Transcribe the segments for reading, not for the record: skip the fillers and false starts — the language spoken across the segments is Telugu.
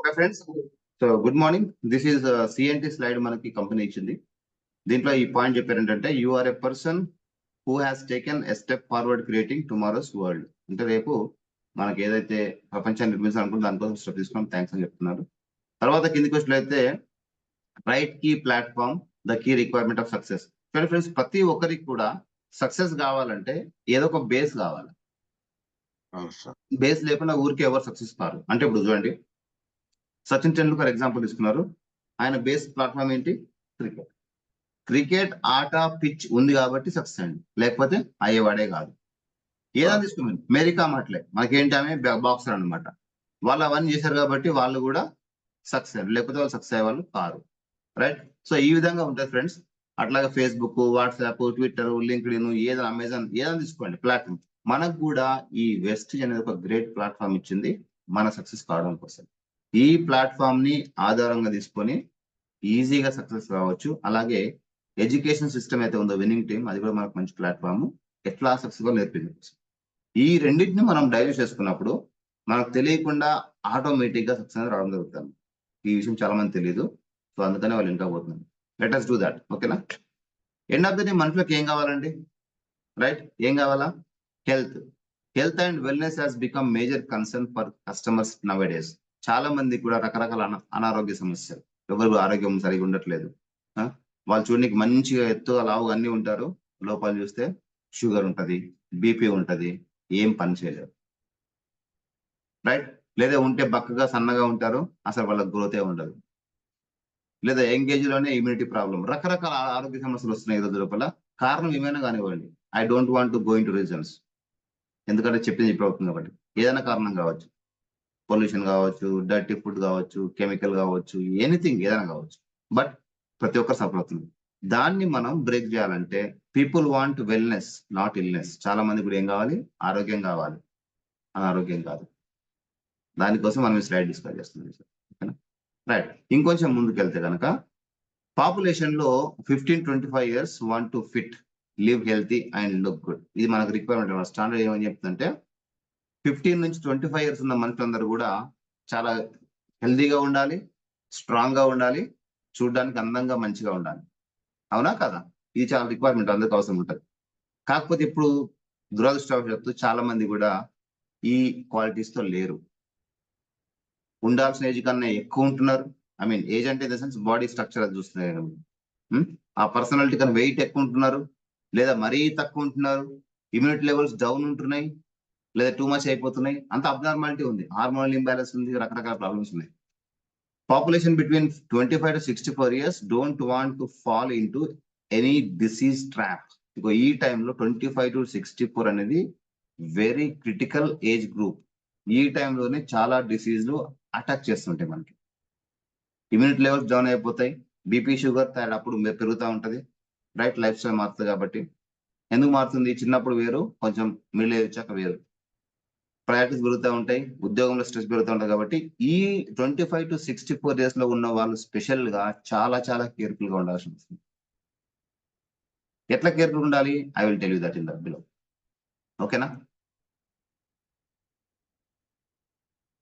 Okay friends, so good morning. This is CNT slide మనకి కంపెనీ ఇచ్చింది. దీంట్లో ఈ పాయింట్ చెప్పారు ఏంటంటే you are a person who has taken a step forward creating tomorrow's world. అంటే రేపు మనకి ఏదైతే ప్రపంచాన్ని నిర్మించాలనుకుంటే దానికోసం స్టెప్ తీసుకున్నాం, థ్యాంక్స్ అని చెప్తున్నారు. తర్వాత కింది క్వశ్చన్ అయితే right key platform the key requirement of success. చూడండి ఫ్రెండ్స్, ప్రతి ఒక్కరికి కూడా సక్సెస్ కావాలంటే ఏదో ఒక బేస్ కావాలి. బేస్ లేకుండా ఊరికే ఎవరు సక్సెస్ కారు. అంటే ఇప్పుడు చూడండి, సచిన్ టెండూల్కర్ ఎగ్జాంపుల్ తీసుకున్నారు. ఆయన బేస్ ప్లాట్ఫామ్ ఏంటి? క్రికెట్. క్రికెట్ ఆట పిచ్ ఉంది కాబట్టి సక్సెస్ అండి, లేకపోతే అయ్యేవాడే కాదు. ఏదైనా తీసుకున్నాను, మేరీకా అట్లే మనకేంటి, ఆమె బాక్సర్ అనమాట. వాళ్ళు అవన్నీ చేశారు కాబట్టి వాళ్ళు కూడా సక్సెస్ అండి, లేకపోతే వాళ్ళు సక్సెస్ అయ్యే వాళ్ళు కారు. రైట్. సో ఈ విధంగా ఉంటుంది ఫ్రెండ్స్. అట్లాగే ఫేస్బుక్, వాట్సాప్, ట్విట్టర్, లింక్డ్ఇన్, ఏదైనా అమెజాన్, ఏదైనా తీసుకోండి ప్లాట్ఫామ్. మనకు కూడా ఈ వెస్టీజ్ అనేది ఒక గ్రేట్ ప్లాట్ఫామ్ ఇచ్చింది మన సక్సెస్ కావడం కోసం. ఈ ప్లాట్ఫామ్ ని ఆధారంగా తీసుకొని ఈజీగా సక్సెస్ కావచ్చు. అలాగే ఎడ్యుకేషన్ సిస్టమ్ అయితే ఉందో విన్నింగ్ టీమ్, అది కూడా మనకు మంచి ప్లాట్ఫామ్, ఎట్లా సక్సెస్ నేర్పింది. ఈ రెండింటిని మనం డైవర్ట్ చేసుకున్నప్పుడు మనకు తెలియకుండా ఆటోమేటిక్ గా సక్సెస్ అనేది రావడం జరుగుతుంది. ఈ విషయం చాలా మంది తెలియదు, సో అందుకనే వాళ్ళు ఇంకా పోతున్నారు. Let us do that. ఓకేనా? ఎండ్ ఆఫ్ ద డే మనుషులకు ఏం కావాలండి? రైట్, ఏం కావాలా? Health. Health and wellness has become major concern for customers now days. చాలా మంది కూడా రకరకాల అనారోగ్య సమస్యలు, ఎవరు ఆరోగ్యం సరిగా ఉండట్లేదు. వాళ్ళు చూడడానికి మంచిగా ఎత్తు లావుగా అన్ని ఉంటారు, లోపల చూస్తే షుగర్ ఉంటది, బీపీ ఉంటది, ఏం పని చేయలేరు. రైట్. లేదా ఉంటే బక్కగా సన్నగా ఉంటారు, అసలు వాళ్ళకి గ్రోతే ఉండదు. లేదా యంగ్ ఏజ్ లోనే ఇమ్యూనిటీ ప్రాబ్లం, రకరకాల ఆరోగ్య సమస్యలు వస్తున్నాయి ఈ రోజు లోపల. కారణం ఏమైనా కానివ్వండి, I don't want to go in to reasons, ఎందుకంటే చెప్పింది ఇప్పుడు అవుతుంది కాబట్టి. ఏదైనా కారణం కావచ్చు, పొల్యూషన్ కావచ్చు, డర్టీ ఫుడ్ కావచ్చు, కెమికల్ కావచ్చు, ఎనీథింగ్ ఏదైనా కావచ్చు, బట్ ప్రతి ఒక్కరు సఫర్ అవుతుంది. దాన్ని మనం బ్రేక్ చేయాలంటే people want wellness, not illness. చాలా మంది కూడా ఏం కావాలి? ఆరోగ్యం కావాలి, అనారోగ్యం కాదు. దానికోసం మనం ఈ స్లైడ్ డిస్కస్ చేస్తున్నాం. రైట్. ఇంకొంచెం ముందుకెళ్తే కనుక పాపులేషన్ లో 15-25 years want to fit, live healthy and look good. ఇది మనకు రిక్వైర్మెంట్. స్టాండర్డ్ ఏమని చెప్తుందంటే 15-25 years ఉన్న మనుషులందరూ కూడా చాలా హెల్దీగా ఉండాలి, స్ట్రాంగ్ గా ఉండాలి, చూడడానికి అందంగా మంచిగా ఉండాలి. అవునా కదా? ఇది చాలా రిక్వైర్మెంట్, అందరికి అవసరం ఉంటుంది. కాకపోతే ఇప్పుడు దురదృష్టవశాత్తు చాలా మంది కూడా ఈ క్వాలిటీస్ తో లేరు. ఉండాల్సిన ఏజ్ కన్నా ఎక్కువ ఉంటున్నారు. ఐ మీన్ ఏజ్ అంటే in the sense body structure అది చూస్తున్నారు. ఆ పర్సనాలిటీ కన్నా వెయిట్ ఎక్కువ ఉంటున్నారు, లేదా మరీ తక్కువ ఉంటున్నారు, ఇమ్యూనిటీ లెవెల్స్ డౌన్ ఉంటున్నాయి, లేదా టూ మచ్ అయిపోతున్నాయి. అంత అబ్నార్మాలిటీ ఉంది, హార్మోనల్ ఇంబ్యాలెన్స్ ఉంది, రకరకాల ప్రాబ్లమ్స్ ఉన్నాయి. Population between 25-64 years don't want to fall in to any disease trap. ఇక ఈ టైంలో 25-64 అనేది వెరీ క్రిటికల్ ఏజ్ గ్రూప్. ఈ టైంలోనే చాలా డిసీజ్లు అటాక్ చేస్తుంటాయి మనకి. ఇమ్యూనిటీ లెవెల్స్ డౌన్ అయిపోతాయి, బీపీ, షుగర్, థైరాయిడ్ అప్పుడు పెరుగుతూ ఉంటది. రైట్. లైఫ్ స్టైల్ మారుతుంది కాబట్టి. ఎందుకు మారుతుంది? చిన్నప్పుడు వేరు, కొంచెం మిడిల్ ఏజ్ వచ్చాక వేరు, ప్రయారిటీస్ పెరుగుతూ ఉంటాయి, ఉద్యోగంలో స్ట్రెస్ పెరుగుతూ ఉంటుంది. కాబట్టి ఈ 25-64 years లో ఉన్న వాళ్ళు స్పెషల్ గా చాలా చాలా కేర్ఫుల్ గా ఉండాల్సి వస్తుంది. ఎట్లా కేర్ఫుల్ ఉండాలి? I will tell you that in the below. ఓకేనా?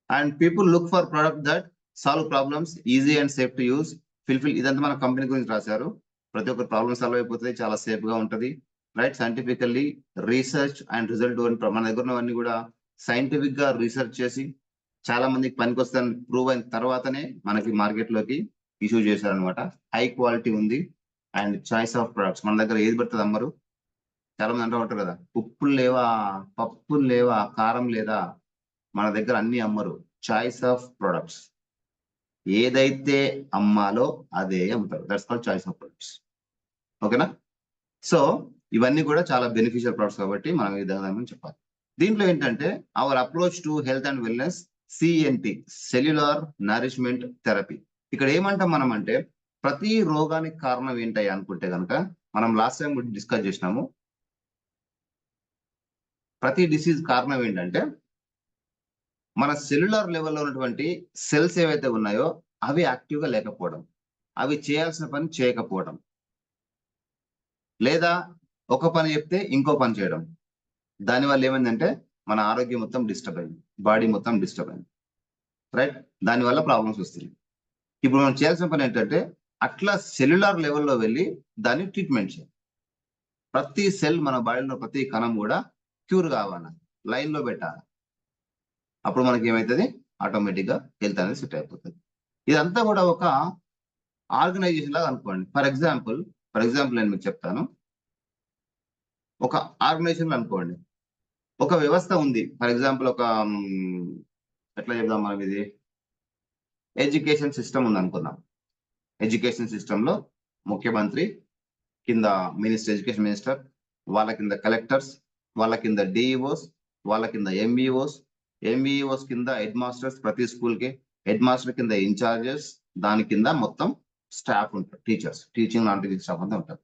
And people look for product that solve problems, easy and safe to use, fulfil. ఇదంతా మన కంపెనీ గురించి రాశారు. ప్రతి ఒక్క ప్రాబ్లమ్ సాల్వ్ అయిపోతుంది, చాలా సేఫ్ గా ఉంటది. Right. Scientifically research and result oriented. మన దగ్గర ఉన్నవన్నీ కూడా సైంటిఫిక్ గా రీసెర్చ్ చేసి చాలా మందికి పనికి వస్తుందని ప్రూవ్ అయిన తర్వాతనే మనకి మార్కెట్ లోకి ఇష్యూ చేశారనమాట. హై క్వాలిటీ ఉంది అండ్ చాయిస్ ఆఫ్ ప్రొడక్ట్స్. మన దగ్గర ఏది పడుతుంది అమ్మరు. చాలా మంది అంటూ ఉంటారు కదా, ఉప్పులు లేవా, పప్పులు లేవా, కారం లేదా. మన దగ్గర అన్ని అమ్మరు. చాయిస్ ఆఫ్ ప్రొడక్ట్స్, ఏదైతే అమ్మాలో అదే అమ్ముతారు. That's called choice of products. ఓకేనా? సో ఇవన్నీ కూడా చాలా బెనిఫిషియల్ ప్రొడక్ట్స్ కాబట్టి మనం ఈ విధంగా చెప్పాలి. దీంట్లో ఏంటంటే hour approach to health and wellness, CNT, cellular nourishment therapy. ఇక్కడ ఏమంటాం మనం అంటే ప్రతి రోగానికి కారణం ఏంటయ్యా అనుకుంటే కనుక మనం లాస్ట్ టైం డిస్కస్ చేసినాము. ప్రతి డిసీజ్ కారణం ఏంటంటే మన సెల్యులార్ లెవెల్లో ఉన్నటువంటి సెల్స్ ఏవైతే ఉన్నాయో అవి యాక్టివ్ గా లేకపోవడం, అవి చేయాల్సిన పని చేయకపోవడం, లేదా ఒక పని చెప్తే ఇంకో పని చేయడం. దానివల్ల ఏమైందంటే మన ఆరోగ్యం మొత్తం డిస్టర్బ్ అయింది, బాడీ మొత్తం డిస్టర్బ్ అయింది. రైట్? దానివల్ల ప్రాబ్లమ్స్ వస్తున్నాయి. ఇప్పుడు మనం చేయాల్సిన పని ఏంటంటే అట్లా సెల్యులార్ లెవెల్లో వెళ్ళి దాన్ని ట్రీట్మెంట్ చేయాలి. ప్రతి సెల్ మన బాడీలో ప్రతి కణం కూడా క్యూర్ కావాలి, లైన్ లో పెట్టాలి. అప్పుడు మనకి ఏమవుతుంది, ఆటోమేటిక్ గా హెల్త్ అనేది సెట్ అయిపోతుంది. ఇదంతా కూడా ఒక ఆర్గనైజేషన్ లాగా అనుకోండి. ఫర్ ఎగ్జాంపుల్ నేను మీకు చెప్తాను. ఒక ఆర్గనైజేషన్ అనుకోండి, ఒక వ్యవస్థ ఉంది. ఫర్ ఎగ్జాంపుల్ ఒక ఎట్లా చెప్దాం మనం, ఇది ఎడ్యుకేషన్ సిస్టమ్ ఉంది అనుకుందాం. ఎడ్యుకేషన్ సిస్టమ్ లో ముఖ్యమంత్రి కింద ఎడ్యుకేషన్ మినిస్టర్, వాళ్ళ కింద కలెక్టర్స్, వాళ్ళ కింద డిఈఓస్, వాళ్ళ కింద ఎంఈఓస్ కింద హెడ్ మాస్టర్స్, ప్రతి స్కూల్ కి హెడ్ మాస్టర్ కింద ఇన్ఛార్జెస్, దాని కింద మొత్తం స్టాఫ్ ఉంటారు, teachers, teaching non teaching staff అంతా ఉంటారు.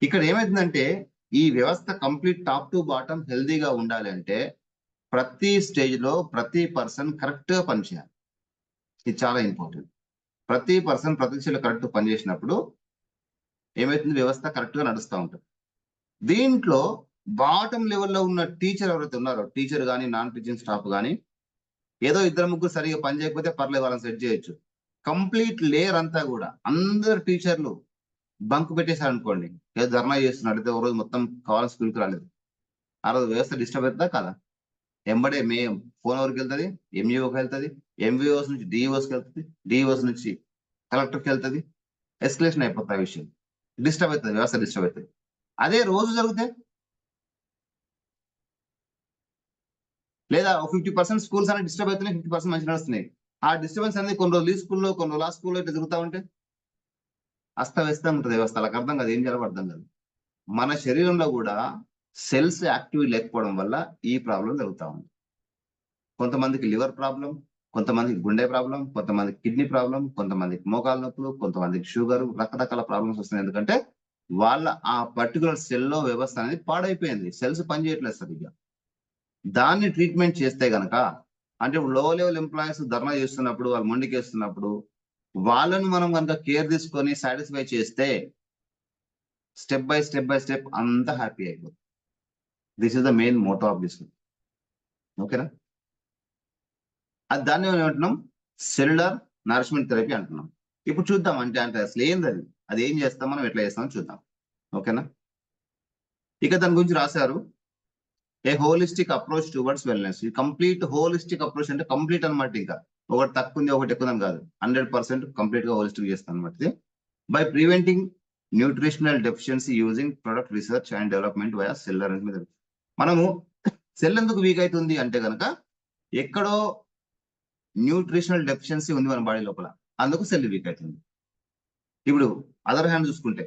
ఇక్కడ ఏమైందంటే ఈ వ్యవస్థ కంప్లీట్ టాప్ టు బాటమ్ హెల్దీగా ఉండాలి అంటే ప్రతి స్టేజ్ లో ప్రతి పర్సన్ కరెక్ట్ గా పనిచేయాలి. ఇది చాలా ఇంపార్టెంట్. ప్రతి పర్సన్ ప్రతి స్టేజ్ లో కరెక్ట్ పనిచేసినప్పుడు ఏమైతుంది, వ్యవస్థ కరెక్ట్ గా నడుస్తూ ఉంటుంది. దీంట్లో బాటమ్ లెవెల్లో ఉన్న టీచర్ ఎవరైతే ఉన్నారో, టీచర్ కానీ నాన్ టీచింగ్ స్టాఫ్ కానీ, ఏదో ఇద్దరు ముగ్గురు సరిగా పని చేయకపోతే పర్లేదు, వాళ్ళని సెట్ చేయొచ్చు. కంప్లీట్ లేయర్ అంతా కూడా అందరు టీచర్లు బంక్ పెట్టేశారు అనుకోండి, ఏదో ధర్నా చేస్తున్నారు, అయితే ఒక రోజు మొత్తం కావాలని స్కూల్కి రాలేదు, ఆ రోజు వ్యవస్థ డిస్టర్బ్ అవుతుందా కదా? ఎంబడే ఫోన్ ఎవరికి వెళ్తుంది, ఎంఈఓకి వెళ్తుంది, ఎంవిఓస్ నుంచి డిఈఓస్కి వెళ్తుంది, డిఈఓస్ నుంచి కలెక్టర్కి వెళ్తుంది, ఎస్కలేషన్ అయిపోతుంది, ఆ విషయం డిస్టర్బ్ అవుతుంది, వ్యవస్థ డిస్టర్బ్ అవుతుంది. అదే రోజు జరిగితే, లేదా 50% స్కూల్స్ అనేది డిస్టర్బ్ అవుతున్నాయి, 50% మంచి నడుస్తున్నాయి. ఆ డిస్టర్బెన్స్ అనేది కొన్ని రోజులు ఈ స్కూల్లో, కొన్ని రోజులు ఆ స్కూల్లో ఇట్లా జరుగుతూ ఉంటే అస్తవ్యస్తం ఉంటుంది వ్యవస్థ. వాళ్ళకి అర్థం కాదు, ఏం చేయాలో అర్థం కాదు. మన శరీరంలో కూడా సెల్స్ యాక్టివ్ లేకపోవడం వల్ల ఈ ప్రాబ్లం జరుగుతూ ఉంది. కొంతమందికి లివర్ ప్రాబ్లం, కొంతమందికి గుండె ప్రాబ్లం, కొంతమందికి కిడ్నీ ప్రాబ్లం, కొంతమందికి మోకాల నొప్పులు, కొంతమందికి షుగర్, రకరకాల ప్రాబ్లమ్స్ వస్తున్నాయి. ఎందుకంటే వాళ్ళ ఆ పర్టికులర్ సెల్లో వ్యవస్థ అనేది పాడైపోయింది, సెల్స్ పనిచేయట్లేదు సరిగ్గా. దాన్ని ట్రీట్మెంట్ చేస్తే గనక, అంటే లో లెవెల్ ఎంప్లాయీస్ ధర్నా చేస్తున్నప్పుడు, వాళ్ళు మొండికేస్తున్నప్పుడు వాళ్ళని మనం కనుక కేర్ తీసుకొని సాటిస్ఫై చేస్తే స్టెప్ బై స్టెప్ అంతా హ్యాపీ అయిపోతుంది. This is the main motto of this. ఓకేనా? అది దాన్ని ఏమంటున్నాం, సెల్యులర్ నరిష్మెంట్ థెరపీ అంటున్నాం. ఇప్పుడు చూద్దాం అంటే అసలు ఏంది అది ఏం చేస్తాం, మనం ఎట్లా చేస్తామో చూద్దాం. ఓకేనా? ఇక దాని గురించి రాశారు, ఏ హోలిస్టిక్ అప్రోచ్ టువర్డ్స్ వెల్నెస్. ఈ కంప్లీట్ హోలిస్టిక్ అప్రోచ్ అంటే కంప్లీట్ అనమాట. ఇంకా ఒకటి తక్కువ ఉంది, ఒకటి ఎక్కువ కాదు, 100% కంప్లీట్ గా హోలిస్టిక్ చేస్తాం అనమాట. By preventing nutritional deficiency using product research and development via cellular. మనము సెల్ ఎందుకు వీక్ అవుతుంది అంటే కనుక ఎక్కడో న్యూట్రిషనల్ డెఫిషియన్సీ ఉంది మన బాడీ లోపల, అందుకు సెల్ వీక్ అవుతుంది. ఇప్పుడు అదర్ హ్యాండ్ చూసుకుంటే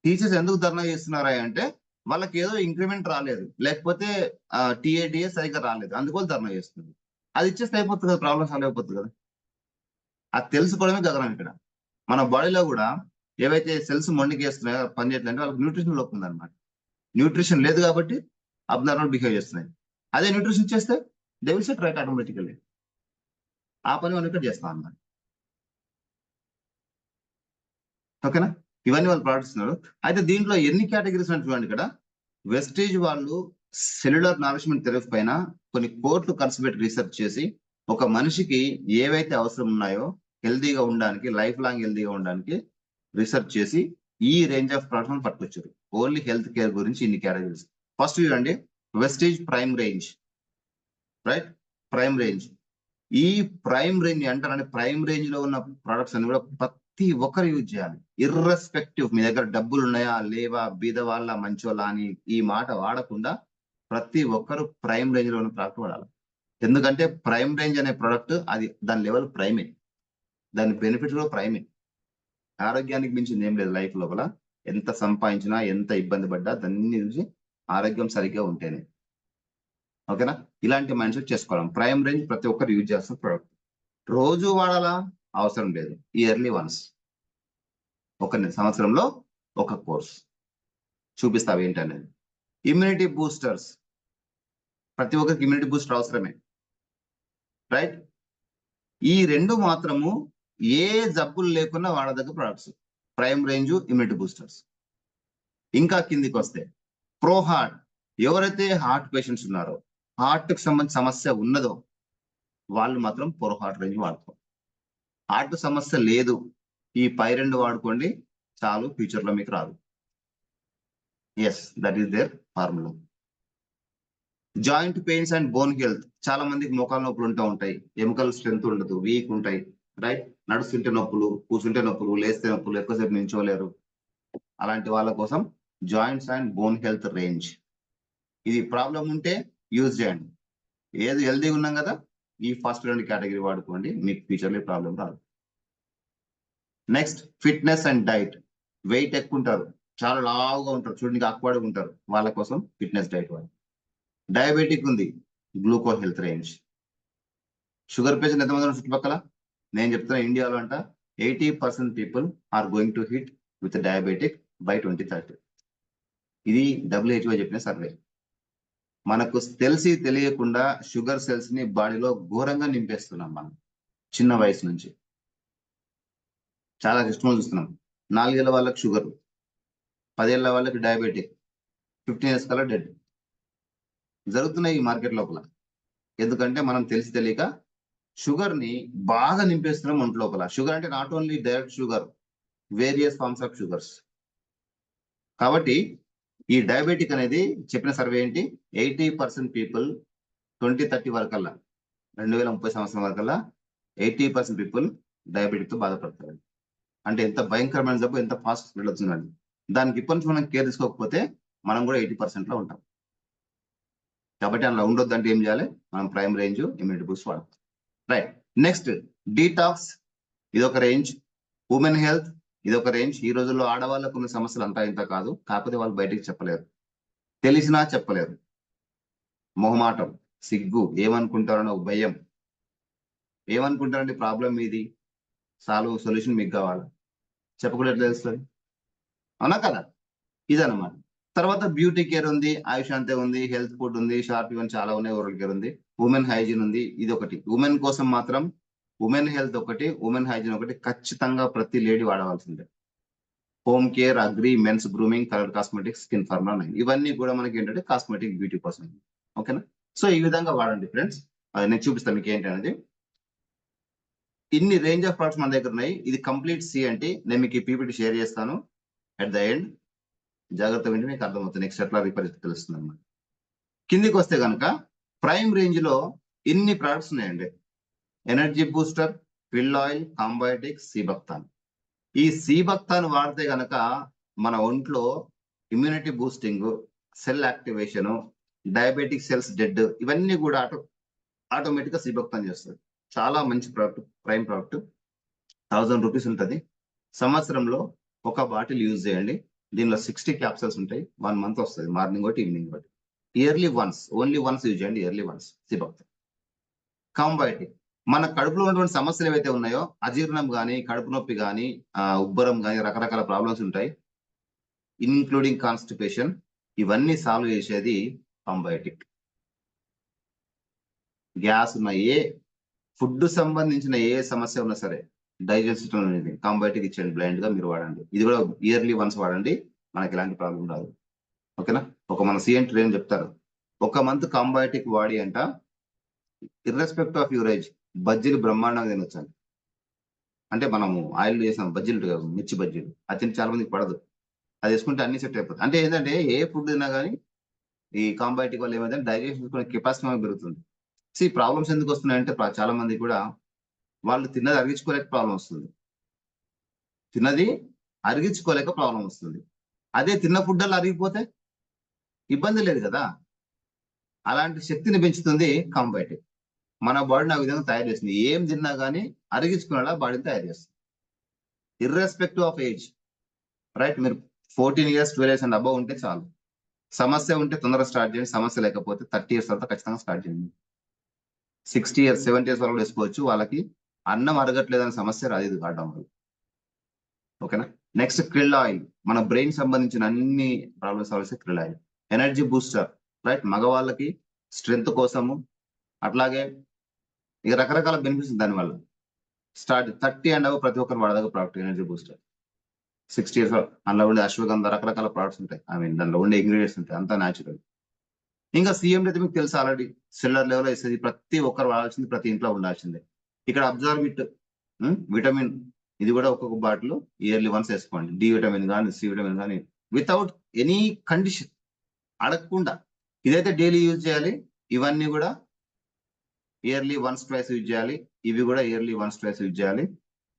టీచర్స్ ఎందుకు ధర్నా చేస్తున్నారా అంటే వాళ్ళకి ఏదో ఇంక్రిమెంట్ రాలేదు, లేకపోతే టీఏడిఏ సరిగ్గా రాలేదు, అందుకోసం ధర్నా చేస్తుంది. అది ఇచ్చేస్తే అయిపోతుంది కదా, ప్రాబ్లమ్ సాల్వ్ అయిపోతుంది కదా. అది తెలుసుకోవడమే గగనం. ఇక్కడ మన బాడీలో కూడా ఏవైతే సెల్స్ మొండికేస్తున్నాయో, పనిచేయట్లేదు, వాళ్ళకి న్యూట్రిషన్ లోపం ఉందన్నమాట. న్యూట్రిషన్ లేదు కాబట్టి అబ్నార్మల్ బిహేవ్ చేస్తున్నాయి. అదే న్యూట్రిషన్ ఇచ్చేస్తే they will set right automatically. ఆ పని మనం ఇక్కడ చేస్తాం అన్నమాట. ఓకేనా? ఇవన్నీ వాళ్ళు పాటిస్తున్నారు. అయితే దీంట్లో ఎన్ని కేటగిరీస్ అని చూడండి. ఇక్కడ వెస్టేజ్ వాళ్ళు సెల్యులర్ నారిష్మెంట్ థెరపీ పైన కొన్ని కోట్లు ఖర్చు పెట్టి రీసెర్చ్ చేసి ఒక మనిషికి ఏవైతే అవసరం ఉన్నాయో హెల్దీగా ఉండడానికి, లైఫ్ లాంగ్ హెల్దీగా ఉండడానికి రీసెర్చ్ చేసి ఈ రేంజ్ ఆఫ్ ప్లాట్ఫామ్ పట్టుకొచ్చారు. ఓన్లీ హెల్త్ కేర్ గురించి ఇన్ని కేటగిరీస్. ఫస్ట్ చూడండి, Vestige prime range. Right? Prime range. ఈ ప్రైమ్ రేంజ్ అంటారంటే ప్రైమ్ రేంజ్ లో ఉన్న ప్రొడక్ట్స్ అన్ని కూడా ప్రతి ఒక్కరు యూజ్ చేయాలి, ఇర్రెస్పెక్టివ్ మీ దగ్గర డబ్బులు ఉన్నాయా లేవా, బీద వాళ్ళ మంచోళ్ళ అని ఈ మాట వాడకుండా ప్రతి ఒక్కరు ప్రైమ్ రేంజ్ లో ఉన్న ప్రోడక్ట్ వాడాలి. ఎందుకంటే ప్రైమ్ రేంజ్ అనే ప్రోడక్ట్ అది దాని లెవెల్ ప్రైమే, దాని బెనిఫిట్ కూడా ప్రైమే. ఆరోగ్యానికి మించింది ఏం లేదు లైఫ్ లోపల. ఎంత సంపాదించినా, ఎంత ఇబ్బంది పడ్డా దాన్ని చూసి ఆరోగ్యం సరిగ్గా ఉంటేనే. ఓకేనా? ఇలాంటి మైండ్ సెట్ చేసుకోవాలి. ప్రైమ్ రేంజ్ ప్రతి ఒక్కరు యూజ్ చేస్తున్న ప్రోడక్ట్. రోజు వాడాలా అవసరం లేదు, ఇయర్లీ వన్స్, ఒక సంవత్సరంలో ఒక కోర్స్ చూపిస్తావు ఏంటనేది. ఇమ్యూనిటీ బూస్టర్స్, ప్రతి ఒక్కరికి ఇమ్యూనిటీ బూస్టర్ అవసరమే. రైట్? ఈ రెండు మాత్రము ఏ జబ్బులు లేకుండా వాడదగ్గ products, prime range, immunity boosters. ఇంకా కిందికి వస్తే ప్రో హార్ట్. ఎవరైతే హార్ట్ పేషెంట్స్ ఉన్నారో, హార్ట్ కి సంబంధించిన సమస్య ఉన్నదో వాళ్ళు మాత్రం పోర్ హార్ట్ రేంజ్ వాడుకోవాలి. హార్ట్ సమస్య లేదు, ఈ పై రెండు వాడుకోండి చాలు, ఫ్యూచర్ లో మీకు రాదు. Yes, that is there formula. Joint pains and bone health. చాలా మందికి మోకాల నొప్పులు ఉంటూ ఉంటాయి, ఎముకల స్ట్రెంత్ ఉండదు, వీక్ ఉంటాయి, రైట్? నడుస్తుంటే నొప్పులు, కూర్చుంటే నొప్పులు, లేస్తే నొప్పులు, ఎక్కువసేపు నించోలేరు. అలాంటి వాళ్ళ కోసం joints and bone health range, ఇది ప్రాబ్లం ఉంటే యూజ్ చేయండి. ఏది హెల్దీగా ఉన్నాం కదా, ఈ ఫస్ట్ రెండు కేటగిరీ వాడుకోండి, మీకు ఫ్యూచర్లో ప్రాబ్లం రాదు. Next fitness and diet. Weight ఎక్కువ ఉంటారు, చాలా లావుగా ఉంటారు, చూడండి ఆక్వర్డ్గా ఉంటారు, వాళ్ళ కోసం ఫిట్నెస్ డైట్ వాడు. డయాబెటిక్ ఉంది, gluco health range. Sugar patient ఎంతమంది ఉన్నారు చుట్టుపక్కల? నేను చెప్తున్నా ఇండియాలో అంట 80% people are going to hit with diabetic by 2030. ఇది WHO చెప్పిన సర్వే. మనకు తెలిసి తెలియకుండా షుగర్ సెల్స్ ని బాడీలో ఘోరంగా నింపేస్తున్నాం మనం చిన్న వయసు నుంచి. చాలా సిస్టమ్ చూస్తున్నాం. 4 ఏళ్ల వాళ్ళకి షుగర్, 10 ఏళ్ల వాళ్ళకి డయాబెటిక్, 15 years కల్లా డెడ్ జరుగుతున్నాయి ఈ మార్కెట్ లోపల. ఎందుకంటే మనం తెలిసి తెలియక షుగర్ ని బాగా నింపేస్తున్నాం ఒంటి లోపల. షుగర్ అంటే not only direct sugar, various forms of sugars. కాబట్టి ఈ డయాబెటిక్ అనేది చెప్పిన సర్వే ఏంటి, 80% పీపుల్ 2030 వరకల్లా, 2030 సంవత్సరం వరకల్లా 80% పీపుల్ డయాబెటిక్ తో బాధపడతారు. అంటే ఎంత భయంకరమైన జబ్బు, ఎంత ఫాస్ట్ స్ప్రెడ్ అవుతుందండి. దానికి ఇప్పటి నుంచి మనం కేర్ తీసుకోకపోతే మనం కూడా 80% లో ఉంటాం. కాబట్టి అలా ఉండొద్దు అంటే ఏం చేయాలి, మనం ప్రైమ్ రేంజ్ ఇమ్యూనిటీ బూస్ట్ వాడతాం. రైట్. నెక్స్ట్ డీటాక్స్, ఇదొక రేంజ్. ఉమెన్ హెల్త్, ఇదొక రేంజ్. ఈ రోజుల్లో ఆడవాళ్ళకు ఉన్న సమస్యలు అంతా ఇంత కాదు, కాకపోతే వాళ్ళు బయటికి చెప్పలేరు, తెలిసినా చెప్పలేరు. మొహమాటం, సిగ్గు, ఏమనుకుంటారని ఒక భయం. ఏమనుకుంటారండి ప్రాబ్లం మీది, సొల్యూషన్ మీకు కావాలా, చెప్పకుండా ఎట్లా తెలుస్తుంది? అవునా కదా? ఇదన్నమాట. తర్వాత బ్యూటీ కేర్ ఉంది, ఆయుష్ అంతే ఉంది, హెల్త్ ఫుడ్ ఉంది, షార్ప్ ఇవన్నీ చాలా ఉన్నాయి, ఓరల్ కేర్ ఉంది, ఉమెన్ హైజీన్ ఉంది. ఇది ఒకటి ఉమెన్ కోసం మాత్రం, ఉమెన్ హెల్త్ ఒకటి, ఉమెన్ హైజీన్ ఒకటి ఖచ్చితంగా ప్రతి లేడీ వాడవలసిందే. Home care, agri, men's grooming, colour cosmetics, skin formula 9, ఇవన్నీ కూడా మనకి ఏంటంటే కాస్మెటిక్ బ్యూటీ కోసం. ఓకేనా? సో ఈ విధంగా వాడండి ఫ్రెండ్స్. అది నేను చూపిస్తాను మీకు ఏంటి అనేది. ఇన్ని రేంజ్ ఆఫ్ ప్రొడక్ట్స్ మన దగ్గర ఉన్నాయి. ఇది కంప్లీట్ సి అంటే నేను మీకు ఈ పీపీటీ షేర్ చేస్తాను అట్ ద ఎండ్. జాగ్రత్త వింటే మీకు అర్థమవుతుంది, నెక్స్ట్ ఎట్లా రిపేర్ తెలుస్తుంది అన్నమాట. కిందికి వస్తే కనుక ప్రైమ్ రేంజ్ లో ఇన్ని ప్రొడక్ట్స్ ఉన్నాయండి. Energy booster, flax oil, combiotic, seabuckthorn. ఈ సీబక్తాన్ వాడితే గనక మన ఒంట్లో immunity boosting, cell activation, diabetic cells dead, ఇవన్నీ కూడా ఆటోమేటిక్ గా సీబక్తాన్ చేస్తుంది. చాలా మంచి ప్రోడక్ట్, ప్రైమ్ ప్రోడక్ట్. 1000 రూపీస్ ఉంటుంది. సంవత్సరంలో ఒక బాటిల్ యూజ్ చేయండి. దీనిలో 60 క్యాప్సూల్స్ ఉంటాయి. 1 month వస్తుంది, మార్నింగ్ ఒకటి, ఈవినింగ్ ఒకటి. Yearly once, only once use చేయండి, ఇయర్లీ వన్స్. సీబక్తాన్. కాంబయోటిక్, మన కడుపులో ఉన్నటువంటి సమస్యలు ఏవైతే ఉన్నాయో, అజీర్ణం కానీ, కడుపు నొప్పి కానీ, ఉబ్బరం కానీ, రకరకాల ప్రాబ్లమ్స్ ఉంటాయి, ఇన్క్లూడింగ్ కాన్స్టిపేషన్, ఇవన్నీ సాల్వ్ చేసేది కాంబయోటిక్. గ్యాస్ ఉన్న ఫుడ్ సంబంధించిన ఏ సమస్య ఉన్నా సరే, డైజెషన్ అనేది కాంబయోటిక్ ఇచ్చేయండి, బ్లైండ్ గా మీరు వాడండి. ఇది కూడా ఇయర్లీ వన్స్ వాడండి, మనకి ఎలాంటి ప్రాబ్లం రాదు. ఓకేనా? ఒక మన సిఎన్ ట్రైన్ చెప్తారు, ఒక మంత్ కాంబయోటిక్ వాడి అంట, ఇర్రెస్పెక్ట్ ఆఫ్ యువర్ ఏజ్, బజ్జీలు బ్రహ్మాండంగా తినొచ్చాను. అంటే మనము ఆయిల్ చేసిన బజ్జీలు ఉంటాయి కదా, మిర్చి బజ్జీలు, అది తిని చాలా మందికి పడదు. అది వేసుకుంటే అన్ని సెట్ అయిపోతుంది. అంటే ఏంటంటే ఏ ఫుడ్ తిన్నా కానీ ఈ కాంబయోటిక్ వల్ల ఏమైందంటే డైజెషన్ కెపాసిటీ పెరుగుతుంది. ప్రాబ్లమ్స్ ఎందుకు వస్తున్నాయంటే చాలా మంది కూడా వాళ్ళు తిన్నది అరిగించుకోలేక ప్రాబ్లం వస్తుంది, తిన్నది అరిగించుకోలేక ప్రాబ్లం వస్తుంది. అదే తిన్న ఫుడ్ అలా అరిగిపోతే ఇబ్బంది లేదు కదా. అలాంటి శక్తిని పెంచుతుంది కాంబయోటిక్. మన బాడీని ఆ విధంగా తయారు చేస్తుంది. ఏం తిన్నా కానీ అరిగించుకునేలా బాడీని తయారు చేస్తుంది, ఇర్రెస్పెక్టివ్ ఆఫ్ ఏజ్. రైట్? మీరు 14 years 12 years అండ్ అబౌవ్ ఉంటే చాలు. సమస్య ఉంటే తొందరగా స్టార్ట్ చేయండి, సమస్య లేకపోతే 30 years తర్వాత ఖచ్చితంగా స్టార్ట్ చేయండి. 60 years 70 years వరకు వేసుకోవచ్చు. వాళ్ళకి అన్నం అరగట్లేదనే సమస్య రాదు ఇది వాడడం వల్ల. ఓకేనా? నెక్స్ట్ క్రిల్ ఆయిల్, మన బ్రెయిన్ సంబంధించిన అన్ని ప్రాబ్లమ్స్ సాల్వ్ చేసే krill oil. Energy booster, right? మగవాళ్ళకి స్ట్రెంత్ కోసము, అట్లాగే ఇక రకరకాల బెనిఫిట్స్ దానివల్ల. 30 and above ప్రతి ఒక్కరు వాడదగ్గ ప్రోడక్ట్ ఎనర్జీ బూస్టర్. 60 years అందులో ఉండే అశ్వగంధ, రకరకాల ప్రోడక్ట్స్ ఉంటాయి. దానిలో ఉండే ఇంగ్రీడియంట్స్ ఉంటాయి, అంతా న్యాచురల్. ఇంకా సిఎండి అయితే మీకు తెలుసు ఆల్రెడీ, సెల్యులర్ లెవెల్ వేసేది, ప్రతి ఒక్కరు వాడాల్సింది, ప్రతి ఇంట్లో ఉండాల్సిందే. ఇక్కడ అబ్జార్బిట్ విటమిన్, ఇది కూడా ఒక్కొక్క బాటిల్ ఇయర్లీ వన్స్ వేసుకోండి. డి విటమిన్ కానీ, సి విటమిన్ కానీ, వితౌట్ ఎనీ కండిషన్, అడగకుండా. ఇదైతే డైలీ యూజ్ చేయాలి, ఇవన్నీ కూడా ఇయర్లీ వన్స్ ట్వైస్ యూజ్ చేయాలి, ఇవి కూడా ఇయర్లీ వన్స్ ట్వైస్ యూజ్ చేయాలి.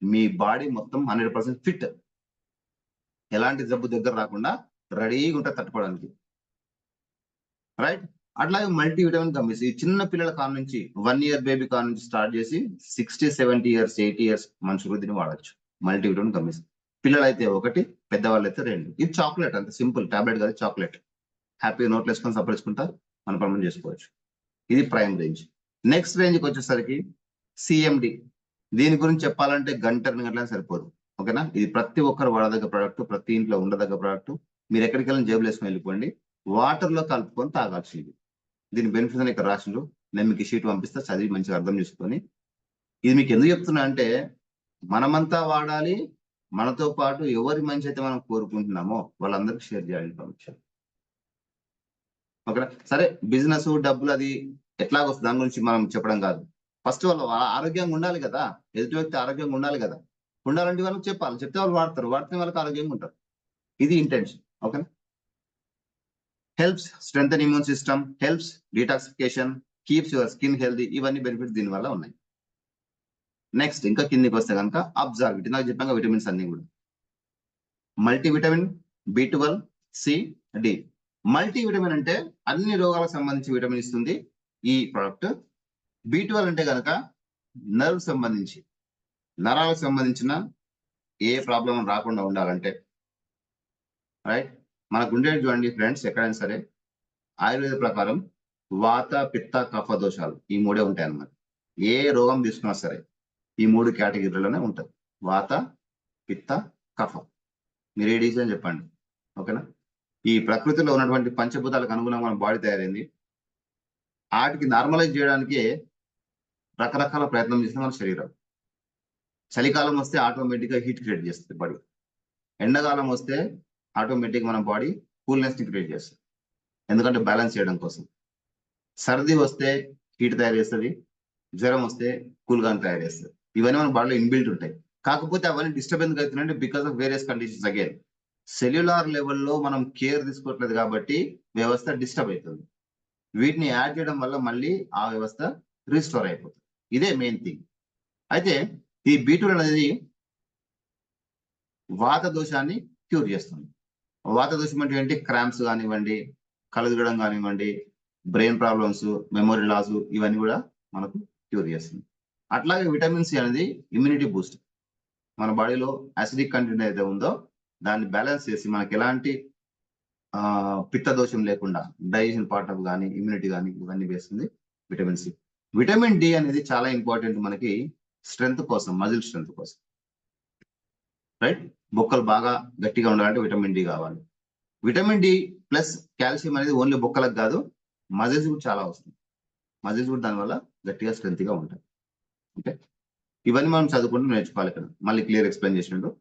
మీ బాడీ మొత్తం 100% ఫిట్, ఎలాంటి జబ్బు దగ్గర రాకుండా రెడీగా ఉంటుంది తట్టుకోవడానికి. రైట్. అట్లాగే మల్టీ విటమిన్ గమ్మీస్, ఈ చిన్న పిల్లల కాడ నుంచి 1 year బేబీ కాడ నుంచి స్టార్ట్ చేసి 60, 70 years, 80 years మనుషులు దీన్ని వాడచ్చు. మల్టీ విటమిన్ గమ్మీస్, పిల్లలైతే ఒకటి, పెద్దవాళ్ళు అయితే 2. ఇది చాక్లెట్, అంత సింపుల్, టాబ్లెట్ కాదు, చాక్లెట్. హ్యాపీగా నోట్లు వేసుకొని సపరేసుకుంటా మన పనులు చేసుకోవచ్చు. ఇది ప్రైమ్ రేంజ్. నెక్స్ట్ రేంజ్కి వచ్చేసరికి సిఎండి. దీని గురించి చెప్పాలంటే గంట 2 గంటలైనా సరిపోదు. ఓకేనా. ఇది ప్రతి ఒక్కరు వాడదగ్గ ప్రోడక్ట్, ప్రతి ఇంట్లో ఉండదగ్గ ప్రోడక్ట్. మీరు ఎక్కడికి వెళ్ళిన జేబులు వేసుకొని వెళ్ళిపోండి, వాటర్ లో కలుపుకొని తాగాల్సింది. దీని బెనిఫిట్స్ అని ఇక్కడ రాసిండు, నేను మీకు షీట్ పంపిస్తా, చదివి మంచిగా అర్థం చేసుకొని. ఇది మీకు ఎందుకు చెప్తున్నా అంటే, మనమంతా వాడాలి, మనతో పాటు ఎవరి మంచి అయితే మనం కోరుకుంటున్నామో వాళ్ళందరికీ షేర్ చేయాలి ఇన్ఫర్మేషన్. ఓకేనా. సరే, బిజినెస్ డబ్బులు అది ఎట్లాగొస్తుంది దాని గురించి మనం చెప్పడం కాదు. ఫస్ట్ వాళ్ళు ఆరోగ్యంగా ఉండాలి కదా, ఎదుటి వ్యక్తి ఆరోగ్యంగా ఉండాలి కదా. ఉండాలంటే వాళ్ళకి చెప్పాలి, చెప్తే వాళ్ళు వాడతారు, వాడితే వాళ్ళకి ఆరోగ్యంగా ఉంటారు. ఇది ఇంటెన్షన్. ఓకేనా. Helps strengthen immune system, helps detoxification, keeps your skin healthy, ఇవన్నీ బెనిఫిట్స్ దీని వల్ల ఉన్నాయి. నెక్స్ట్ ఇంకా కిందికి వస్తే కనుక అబ్జార్బిట్, నాకు చెప్పాక విటమిన్స్ అన్ని కూడా multivitamin, B12, C, D. Multivitamin అంటే అన్ని రోగాలకు సంబంధించి విటమిన్ ఇస్తుంది ఈ ప్రోడక్ట్. B12 అంటే కనుక నర్వ్ సంబంధించి, నరాలకు సంబంధించిన ఏ ప్రాబ్లం రాకుండా ఉండాలంటే. రైట్. మనకు ఉండేది చూడండి ఫ్రెండ్స్, ఎక్కడైనా సరే ఆయుర్వేద ప్రకారం వాత, పిత్త, కఫ దోషాలు ఈ 3 ఉంటాయి అన్నమాట. ఏ రోగం తీసుకున్నా సరే ఈ 3 కేటగిరీలోనే ఉంటుంది. వాత, పిత్త, కఫ. మీరు ఏ డిసిజన్ చెప్పండి. ఓకేనా. ఈ ప్రకృతిలో ఉన్నటువంటి పంచభూతాలకు అనుగుణంగా మన బాడీ తయారైంది. వాటికి నార్మలైజ్ చేయడానికి రకరకాల ప్రయత్నం చేస్తుంది మన శరీరం. చలికాలం వస్తే ఆటోమేటిక్ గా హీట్ క్రియేట్ చేస్తుంది బాడీ. ఎండాకాలం వస్తే ఆటోమేటిక్ మన బాడీ కూల్నెస్ ని క్రియేట్ చేస్తుంది, ఎందుకంటే బ్యాలెన్స్ చేయడం కోసం. సర్ది వస్తే హీట్ తయారు చేస్తుంది, జ్వరం వస్తే కూల్ గా తయారు చేస్తుంది. ఇవన్నీ మన బాడీలో ఇన్బిల్ట్ ఉంటాయి. కాకపోతే అవన్నీ డిస్టర్బ్ ఎందుకు అవుతున్నాయంటే because of various conditions. Again cellular లెవెల్లో మనం కేర్ తీసుకోవట్లేదు కాబట్టి వ్యవస్థ డిస్టర్బ్ అవుతుంది. వీటిని యాడ్ చేయడం వల్ల మళ్ళీ ఆ వ్యవస్థ రీస్టోర్ అయిపోతుంది. ఇదే మెయిన్ థింగ్. అయితే ఈ B12 అనేది వాత దోషాన్ని క్యూర్ చేస్తుంది. వాత దోషం అంటే ఏంటి? క్రాంప్స్ కానివ్వండి, కలగడం కానివ్వండి, బ్రెయిన్ ప్రాబ్లమ్స్, మెమొరీ లాస్, ఇవన్నీ కూడా మనకు క్యూర్ చేస్తుంది. అట్లాగే విటమిన్ సి అనేది ఇమ్యూనిటీ బూస్ట్. మన బాడీలో యాసిడిక్ కంటెంట్ అయితే ఉందో దాన్ని బ్యాలెన్స్ చేసి మనకి ఎలాంటి పిత్త దోషం లేకుండా డైజెషన్ పార్ట్ ఆఫ్ కానీ, ఇమ్యూనిటీ కానీ, ఇవన్నీ వేస్తుంది విటమిన్ సి. విటమిన్ డి అనేది చాలా ఇంపార్టెంట్ మనకి స్ట్రెంగ్త్ కోసం, మజిల్ స్ట్రెంగ్త్ కోసం. రైట్. బొక్కలు బాగా గట్టిగా ఉండాలంటే విటమిన్ డి కావాలి. విటమిన్ డి ప్లస్ కాల్షియం అనేది ఓన్లీ బొక్కలకు కాదు, మజిల్స్ కూడా చాలా వస్తుంది. మజిల్స్ కూడా దానివల్ల గట్టిగా స్ట్రెంత్ గా ఉంటాయి. ఓకే. ఇవన్నీ మనం చదువుకుంటూ నేర్చుకోవాలి. ఇక్కడ మళ్ళీ క్లియర్ ఎక్స్ప్లెయిన్ చేసినట్టు.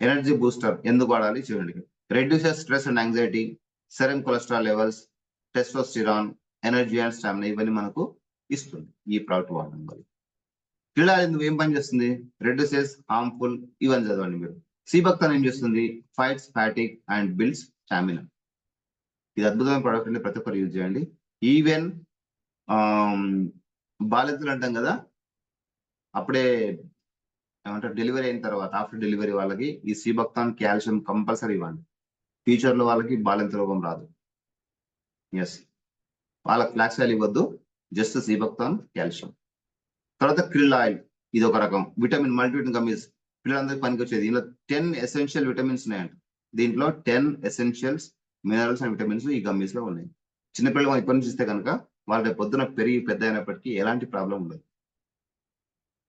ఎనర్జీ బూస్టర్ ఎందుకు వాడాలి చూడండి. Reduces stress and anxiety, serum cholesterol levels, testosterone, energy and stamina, ఇవన్నీ మనకు ఇస్తుంది ఈ ప్రోడక్ట్ వాడడం వల్ల. క్రీడా ఎందుకు ఏం పని చేస్తుంది? రెడ్యూసెస్ హార్మ్ఫుల్, ఇవన్నీ చదవండి మీరు. సీబక్తాన్ ఏం చేస్తుంది? Fights fatigue and builds stamina. ఇది అద్భుతమైన ప్రోడక్ట్ అండి, ప్రతి ఒక్కరు యూజ్ చేయండి. ఈవెన్ బాలింతలు అంటాం కదా, అప్పుడే ఏమంటారు డెలివరీ అయిన తర్వాత, ఆఫ్టర్ డెలివరీ వాళ్ళకి ఈ సీబక్తాన్, కాల్షియం కంపల్సరీ ఇవ్వండి. ఫ్యూచర్ లో వాళ్ళకి బాలింత రోగం రాదు. ఎస్, వాళ్ళకి ఫ్లాక్స్ ఆయిల్ ఇవ్వద్దు, జస్ట్ సీబక్తాన్, కాల్షియం. తర్వాత క్రిల్ ఆయిల్, ఇది ఒక రకం విటమిన్, మల్టీవిటమిన్ గమ్మీస్, పిల్లలందరికీ పనికి వచ్చేది. దీనిలో 10 ఎసెన్షియల్ విటమిన్స్ ఉన్నాయంట. దీంట్లో 10 ఎసెన్షియల్స్ మినరల్స్ అండ్ విటమిన్స్ ఈ గమ్మీస్ లో ఉన్నాయి. చిన్నపిల్లలు మనం ఇప్పటి నుంచి ఇస్తే కనుక వాళ్ళ పొద్దున పెరిగి పెద్ద అయినప్పటికీ ఎలాంటి ప్రాబ్లం ఉండదు.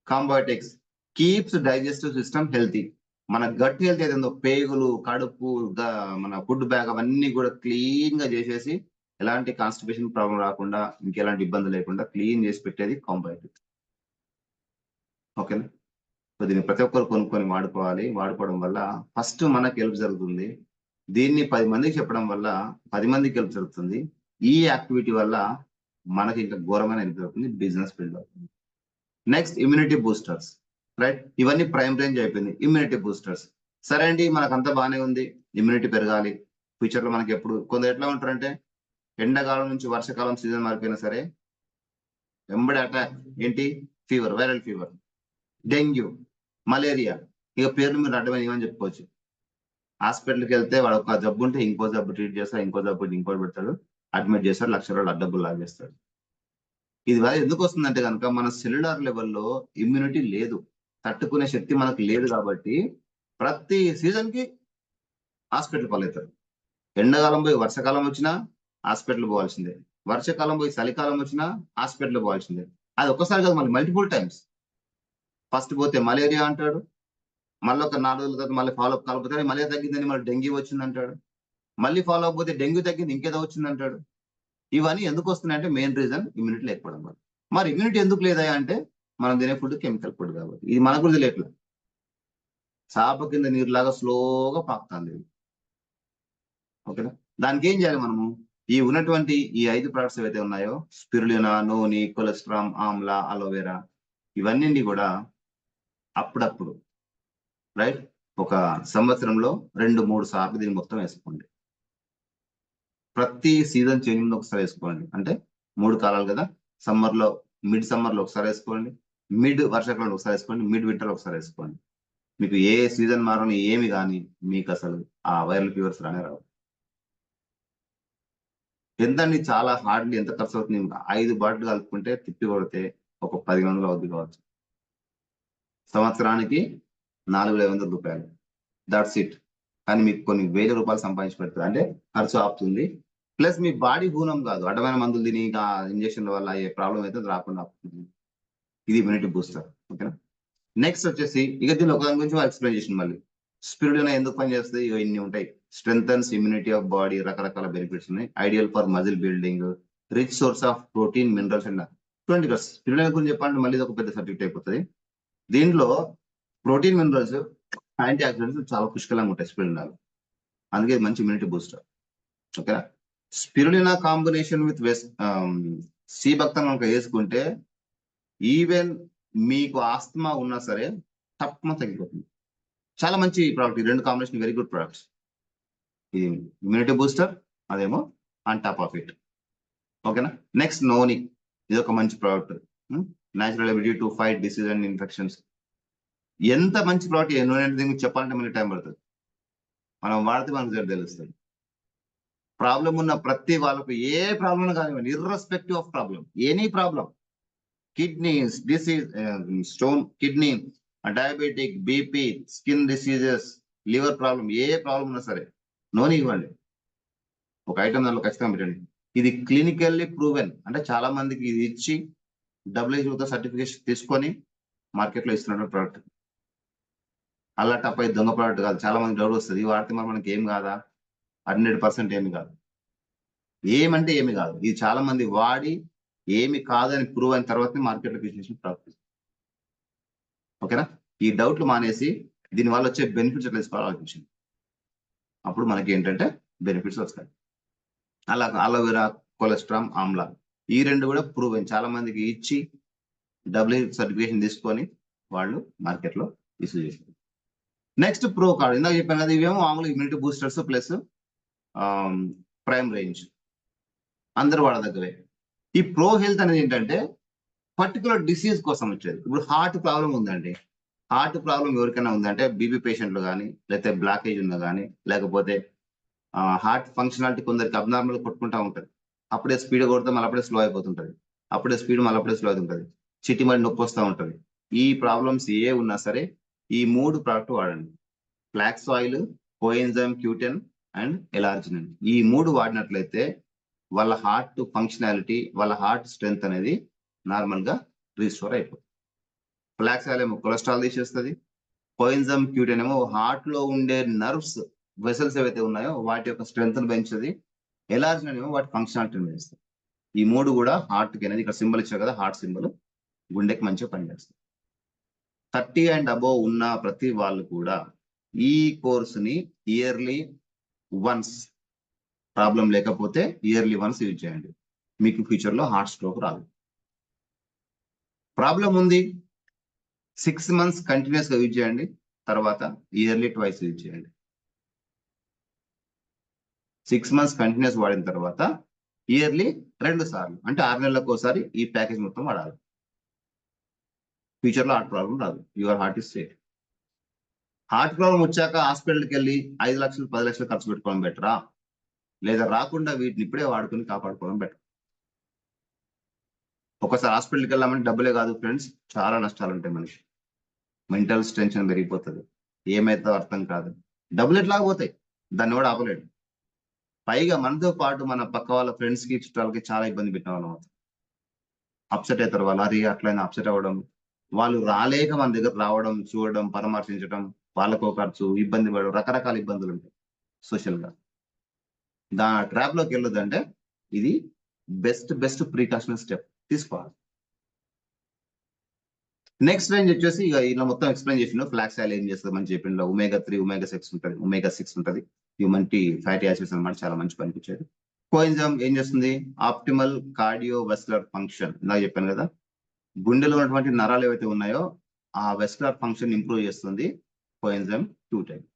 కాంబయోటిక్స్ కీప్స్ డైజెస్టివ్ సిస్టమ్ హెల్తీ. మన గట్ హెల్త్ ఏదైందో, పేగులు, కడుపు, మన ఫుడ్ బ్యాగ్, అవన్నీ కూడా క్లీన్ గా చేసేసి ఎలాంటి కాన్స్టిపేషన్ ప్రాబ్లం రాకుండా, ఇంకెలాంటి ఇబ్బంది లేకుండా క్లీన్ చేసి పెట్టేది కాంబయోటిక్స్. ఓకేనా. సో దీన్ని ప్రతి ఒక్కరు కొనుక్కొని వాడుకోవాలి. వాడుకోవడం వల్ల ఫస్ట్ మనకి హెల్ప్ జరుగుతుంది. దీన్ని 10 మందికి చెప్పడం వల్ల 10 మందికి హెల్ప్ జరుగుతుంది. ఈ యాక్టివిటీ వల్ల మనకి ఇంకా ఘోరమైన హెల్ప్ అవుతుంది, బిజినెస్ బిల్డ్ అవుతుంది. Next immunity boosters, right? ఇవన్నీ ప్రైమ్ రేంజ్ అయిపోయింది. ఇమ్యూనిటీ బూస్టర్స్, సరే అండి మనకంతా బాగానే ఉంది, ఇమ్యూనిటీ పెరగాలి ఫ్యూచర్ లో మనకి. ఎప్పుడు కొందరు ఎట్లా ఉంటారంటే ఎండాకాలం నుంచి వర్షాకాలం సీజన్ మారిపోయినా సరే వెంబడి అటాక్ ఏంటి, fever, viral fever, dengue, malaria, ఇక పేర్లు మీరు అడ్డమైన ఏమని చెప్పుకోవచ్చు. హాస్పిటల్కి వెళ్తే వాడు ఒక జబ్బు ఉంటే ఇంకో జబ్బు ట్రీట్ చేస్తాడు, ఇంకో జబ్బు ఇంకోటి పెడతాడు, అడ్మిట్ చేస్తాడు, ₹1,00,000 అడ్డబ్బులు లాగేస్తాడు. ఇది వల్ల ఎందుకు వస్తుందంటే కనుక మన సెల్యులార్ లెవెల్లో ఇమ్యూనిటీ లేదు, తట్టుకునే శక్తి మనకు లేదు. కాబట్టి ప్రతి సీజన్ కి హాస్పిటల్ పాలవుతారు. ఎండాకాలం పోయి వర్షాకాలం వచ్చినా హాస్పిటల్ పోవాల్సిందే, వర్షాకాలం పోయి చలికాలం వచ్చినా హాస్పిటల్ పోవాల్సిందే. అది ఒక్కసారి కాదు, మళ్ళీ మల్టిపుల్ టైమ్స్. ఫస్ట్ పోతే మలేరియా అంటాడు, మళ్ళీ ఒక 4 రోజుల తర్వాత మళ్ళీ ఫాలో అప్ కాకపోతే మలేరియా తగ్గిందని మళ్ళీ డెంగ్యూ వచ్చింది అంటాడు, మళ్ళీ ఫాలో అవ్వకపోతే డెంగ్యూ తగ్గింది ఇంకేదో వచ్చింది అంటాడు. ఇవన్నీ ఎందుకు వస్తున్నాయంటే మెయిన్ రీజన్ ఇమ్యూనిటీ లేకపోవడం వల్ల. మరి ఇమ్యూనిటీ ఎందుకు లేదా అంటే మనం తినే ఫుడ్ కెమికల్ ఫుడ్ కాబట్టి. ఇది మనకు కూడా తెలియట్లేదు, చాప కింద నీరులాగా స్లోగా పాకుతుంది. ఓకేనా? దానికి ఏం చేయాలి మనము? ఈ ఉన్నటువంటి ఈ 5 ప్రొడక్ట్స్ ఏవైతే ఉన్నాయో, స్పిరులినా, నూనె, కొలెస్ట్రామ్, ఆమ్లా, అలోవెరా, ఇవన్నీ కూడా అప్పుడప్పుడు, రైట్, ఒక సంవత్సరంలో 2-3 సార్లు దీన్ని మొత్తం వేసుకోండి. ప్రతి సీజన్ చేంజ్ ఒకసారి వేసుకోండి. అంటే 3 కాలాలు కదా, సమ్మర్ లో, మిడ్ సమ్మర్ లో ఒకసారి వేసుకోండి, మిడ్ వర్షాకాలంలో ఒకసారి వేసుకోండి, మిడ్ వింటర్ ఒకసారి వేసుకోండి. మీకు ఏ సీజన్ మారని ఏమి కానీ మీకు అసలు ఆ వైరల్ ఫీవర్స్ రానే రావు. ఎంతండి, చాలా హార్డ్లీ ఎంత ఖర్చు అవుతుంది? 5 బాటిల్ కలుపుకుంటే తిప్పి కొడితే ఒక 10,000 అవుద్ది కావచ్చు. సంవత్సరానికి ₹4,500, దట్స్ ఇట్. కానీ మీకు కొన్ని వేల రూపాయలు సంపాదించి పెడుతుంది, అంటే ఖర్చు ఆపుతుంది. ప్లస్ మీ బాడీ హూనం కాదు, అడ్డమైన మందులు తిని ఇంజక్షన్ల వల్ల ఏ ప్రాబ్లం అయితే రాకుండా ఆపుతుంది. ఇది ఇమ్యూనిటీ బూస్టర్. ఓకేనా? నెక్స్ట్ వచ్చేసి ఇక దీని ఒక దాని గురించి ఎక్స్ప్లెయిన్ చేసిన మళ్ళీ స్పిరులినా ఎందుకు పనిచేస్తుంది, ఇవి ఇన్ని ఉంటాయి. స్ట్రెంథన్స్ ఇమ్యూనిటీ ఆఫ్ బాడీ, రకరకాల బెనిఫిట్స్ ఉన్నాయి. Ideal for muscle building, rich source of protein, minerals and 20 spirulina గురించి చెప్పాలంటే మళ్ళీ ఒక పెద్ద సబ్జెక్ట్ అయిపోతుంది. దీంట్లో ప్రోటీన్, మినరల్స్, యాంటీ ఆక్సిడెంట్స్ చాలా పుష్కలంగా ఉంటాయి స్పిరులినాలో, అందుకే మంచి ఇమ్యూనిటీ బూస్టర్. ఓకేనా? స్పిరులినా కాంబినేషన్ విత్ సి భక్తం కనుక వేసుకుంటే ఈవెన్ మీకు ఆస్తమా ఉన్నా సరే తప్పమ తగ్గిపోతుంది. చాలా మంచి ప్రోడక్ట్. ఈ 2 కాంబినేషన్ వెరీ గుడ్ ప్రొడక్ట్స్. ఇది ఇమ్యూనిటీ బూస్టర్, అదేమో ఆన్ టాప్ ఆఫ్ ఇట్. ఓకేనా? నెక్స్ట్ నోని, ఇది ఒక మంచి product. Natural ability to fight disease and infections. ఎంత మంచి ప్రోడక్ట్, నోని చెప్పాలంటే మనకి టైం పడుతుంది, మనం వాడితే మనకు తెలుస్తుంది. ప్రాబ్లం ఉన్న ప్రతి వాళ్ళకు ఏ ప్రాబ్లం కానివ్వండి, irrespective of problem, any problem, kidneys disease, stone, kidney, diabetic, BP, skin diseases, liver problem, A problem ఉన్నా సరే నోని ఇవ్వండి, ఒక ఐటమ్ దాంట్లో ఖచ్చితంగా పెట్టండి. ఇది క్లినికల్లీ ప్రూవెన్, అంటే చాలా మందికి ఇది ఇచ్చి WHO సర్టిఫికేషన్ తీసుకొని మార్కెట్ లో ఇస్తున్న ప్రోడక్ట్. అలా టప్ అయి దొంగ ప్రోడక్ట్ కాదు. చాలా మంది డౌట్ వస్తుంది, ఇది వాడితే మరి మనకి ఏం కాదా? 100% ఏమి కాదు. ఏమంటే ఏమి కాదు, ఇది చాలా మంది వాడి ఏమి కాదని ప్రూవ్ అయిన తర్వాత మార్కెట్లోకి తీసేసిన ప్రోడక్ట్. ఓకేనా? ఈ డౌట్లు మానేసి దీనివల్ల వచ్చే బెనిఫిట్స్ ఎట్లా తీసుకోవాలో ఆలోచించండి. అప్పుడు మనకి ఏంటంటే బెనిఫిట్స్ వస్తాయి. అలా అలోవెరా, కొలెస్ట్రామ్, ఆమ్లా, ఈ 2 కూడా ప్రూవ్ అయింది, చాలా మందికి ఇచ్చి WHO సర్టిఫికేషన్ తీసుకొని వాళ్ళు మార్కెట్ లో ఇష్యూ చేస్తారు. నెక్స్ట్ ప్రో కార్డ్, ఇందాక చెప్పాను కదా, ఇవేమో మామూలు immunity boosters plus prime range, అందరూ వాడదగ్గవే. ఈ ప్రో హెల్త్ అనేది ఏంటంటే పర్టికులర్ డిసీజ్ కోసం వచ్చేది. ఇప్పుడు హార్ట్ ప్రాబ్లం ఉందండి, హార్ట్ ప్రాబ్లం ఎవరికైనా ఉందంటే బీపీ పేషెంట్లు కానీ, లేకపోతే బ్లాకేజ్ ఉన్నా కానీ, లేకపోతే హార్ట్ ఫంక్షనాలిటీ కొందరికి అబ్నార్మల్ కొట్టుకుంటా ఉంటుంది, అప్పుడే స్పీడ్ కొడితే మళ్ళీ అప్పుడే స్లో అయిపోతుంటది, అప్పుడే స్పీడ్ మళ్ళీ అప్పుడే స్లో అవుతుంటది, చిట్టి మరి నొప్పి వస్తూ ఉంటుంది. ఈ ప్రాబ్లమ్స్ ఏ ఉన్నా సరే ఈ 3 ప్రోడక్ట్ వాడండి. Flax oil, coenzyme Q10 and L arginine, ఈ 3 వాడినట్లయితే వాళ్ళ హార్ట్ ఫంక్షనాలిటీ, వాళ్ళ హార్ట్ స్ట్రెంగ్త్ అనేది నార్మల్ గా రీస్టోర్ అయిపోతుంది. ఫ్లాక్స్ ఆయిల్ ఏమో కొలెస్ట్రాల్ తీసేస్తుంది, కోఎంజైమ్ Q10 ఏమో హార్ట్ లో ఉండే నర్వ్స్, వెసల్స్ ఏవైతే ఉన్నాయో వాటి యొక్క స్ట్రెంగ్త్ పెంచుతుంది, ఎలార్జినిన్ ఏమో వాటి ఫంక్షనాలిటీని పెంచుతుంది. ఈ 3 కూడా హార్ట్ కి అనేది, ఇక్కడ సింబల్ ఇచ్చారు కదా హార్ట్ సింబల్, గుండెకి మంచిగా పనిచేస్తుంది. 30 అండ్ అబోవ్ ఉన్న ప్రతి వాళ్ళు కూడా ఈ కోర్సుని ఇయర్లీ వన్స్ ప్రాబ్లం లేకపోతే ఇయర్లీ వన్స్ యూజ్ చేయండి, మీకు ఫ్యూచర్ లో హార్ట్ స్ట్రోక్ రాదు. ప్రాబ్లం ఉంది 6 months కంటిన్యూస్ గా యూజ్ చేయండి, తర్వాత ఇయర్లీ ట్వైస్ యూజ్ చేయండి. 6 months కంటిన్యూస్ వాడిన తర్వాత ఇయర్లీ 2 సార్లు, అంటే 6 నెలలకు ఒకసారి ఈ ప్యాకేజ్ మొత్తం వాడాలి. ఫ్యూచర్ లో హార్ట్ ప్రాబ్లం రాదు, your heart is safe. Heart problem వచ్చాక హాస్పిటల్కి వెళ్ళి 5 లక్షలు 10 లక్షలు ఖర్చు పెట్టుకోవడం బెటరా, లేదా రాకుండా వీటిని ఇప్పుడే వాడుకొని కాపాడుకోవడం బెటర్? ఒకసారి హాస్పిటల్కి వెళ్ళామంటే డబ్బులే కాదు ఫ్రెండ్స్, చాలా నష్టాలు ఉంటాయి. మనిషి మెంటల్ టెన్షన్ పెరిగిపోతుంది, ఏమైతే అర్థం కాదు, డబ్బులు ఎట్లా పోతాయి, దాన్ని కూడా ఆపలేడు. పైగా మనతో పాటు మన పక్క వాళ్ళ ఫ్రెండ్స్ కి చుట్టాలకి చాలా ఇబ్బంది పెట్టిన వాళ్ళం అవుతాం. అప్సెట్ అవుతారు వాళ్ళు, అది అట్లయినా అప్సెట్ అవ్వడం, వాళ్ళు రాలేక మన దగ్గర రావడం, చూడడం, పరామర్శించడం, వాళ్ళకో ఖర్చు, ఇబ్బంది పడడం, రకరకాల ఇబ్బందులు ఉంటాయి సోషల్ గా. ట్రాప్ లోకి వెళ్ళొద్దంటే ఇది బెస్ట్ ప్రికాషనల్ స్టెప్ తీసుకోవాలి. నెక్స్ట్ రేంజ్ వచ్చేసి ఇక ఇలా మొత్తం ఎక్స్ప్లెయిన్ చేసిండు. ఫ్లాక్స్ ఆయిల్ ఏం చేస్తుంది మంచి చెప్పిండు, omega-3 omega-6 ఉంటుంది, omega-6 ఉంటుంది, హ్యూమన్టీ ఫ్యాటీ యాసిడ్స్ అనమాట, చాలా మంచి పనికొచ్చేది. కోఎంజైమ్ ఏం చేస్తుంది, ఆప్టిమల్ కార్డియోవాస్కులర్ ఫంక్షన్, ఇలా చెప్పాను కదా, గుండెలో ఉన్నటువంటి నరాలు ఏవైతే ఉన్నాయో ఆ వెస్కులర్ ఫంక్షన్ ఇంప్రూవ్ చేస్తుంది కోఎంజైమ్ 2 type.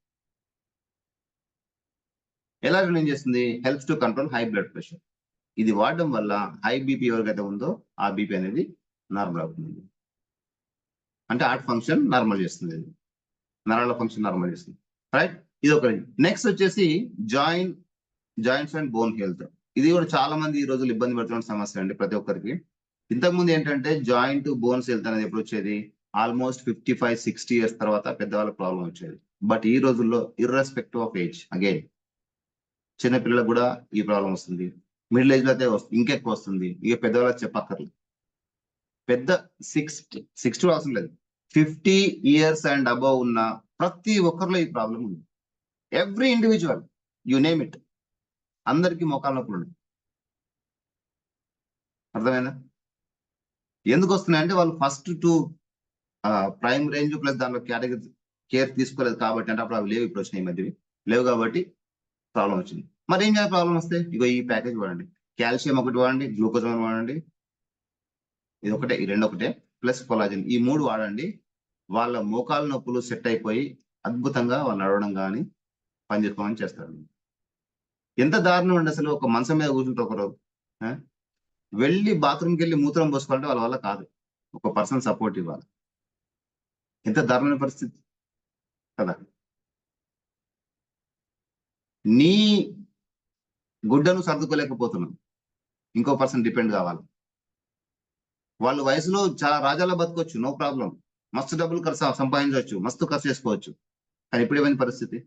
ఎలా ఏం చేస్తుంది, helps to control high blood pressure. ఇది వాడడం వల్ల హై బీపీ ఎవరికైతే ఉందో ఆ బీపీ అనేది నార్మల్ అవుతుంది, అంటే హార్ట్ ఫంక్షన్ నార్మల్ చేస్తుంది, నరాల ఫంక్షన్ నార్మల్ చేస్తుంది, రైట్. ఇది ఒక. నెక్స్ట్ వచ్చేసి జాయింట్స్ అండ్ బోన్ హెల్త్. ఇది కూడా చాలా మంది ఈ రోజులు ఇబ్బంది పడుతున్న సమస్య అండి ప్రతి ఒక్కరికి. ఇంతకుముందు ఏంటంటే జాయింట్ బోన్స్ హెల్త్ అనేది ఎప్పుడు వచ్చేది, ఆల్మోస్ట్ 55-60 years తర్వాత పెద్దవాళ్ళకి ప్రాబ్లం వచ్చేది. బట్ ఈ రోజుల్లో ఇర్రెస్పెక్టివ్ ఆఫ్ ఏజ్, అగైన్ చిన్నపిల్లలకు కూడా ఈ ప్రాబ్లం వస్తుంది, మిడిల్ ఏజ్ లో అయితే ఇంకెక్కువ వస్తుంది, ఇక పెద్దవాళ్ళకి చెప్పక్కర్లేదు. పెద్ద 60 అవసరం లేదు, 50 years అండ్ అబౌవ్ ఉన్న ప్రతి ఒక్కరిలో ఈ ప్రాబ్లం ఉంది. Every individual, you name it, అందరికీ మోకాళ్ళ నొప్పులు ఉన్నాయి. అర్థమైందా? ఎందుకు వస్తున్నాయంటే వాళ్ళు first to prime range plus దాంట్లో కేటగిరీ కేర్ తీసుకోలేదు కాబట్టి, అంటే అప్పుడు అవి లేవు, ఇప్పుడు వచ్చినాయి మధ్యవి లేవు కాబట్టి ప్రాబ్లం వచ్చింది. మరి ఏం చేయాలి ప్రాబ్లం వస్తే, ఇగో ఈ ప్యాకేజ్ వాడండి, కాల్షియం ఒకటి వాడండి, గ్లూకోజామిన్ వాడండి, ఇది ఒకటే, ఈ రెండు ఒకటే, ప్లస్ కొలాజిన్, ఈ 3 వాడండి. వాళ్ళ మోకాళ్ళ నొప్పులు సెట్ అయిపోయి అద్భుతంగా వాళ్ళు నడవడం కానీ పని చేసుకోమని చేస్తారు. ఎంత దారుణం అండి అసలు, ఒక మంచం మీద కూర్చుంటే ఒకరు వెళ్ళి బాత్రూమ్కి వెళ్ళి మూత్రం పోసుకోవాలంటే వాళ్ళ వల్ల కాదు, ఒక పర్సన్ సపోర్ట్ ఇవ్వాలి. ఎంత దారుణమైన పరిస్థితి కదా. నీ గుడ్డను సర్దుకోలేకపోతున్నావు, ఇంకో పర్సన్ డిపెండ్ కావాలి. వాళ్ళు వయసులో చాలా రాజాల బతకొచ్చు, నో ప్రాబ్లం, మస్తు డబ్బులు సంపాదించవచ్చు, మస్తు ఖర్చు చేసుకోవచ్చు. కానీ ఇప్పుడు ఏమైంది పరిస్థితి?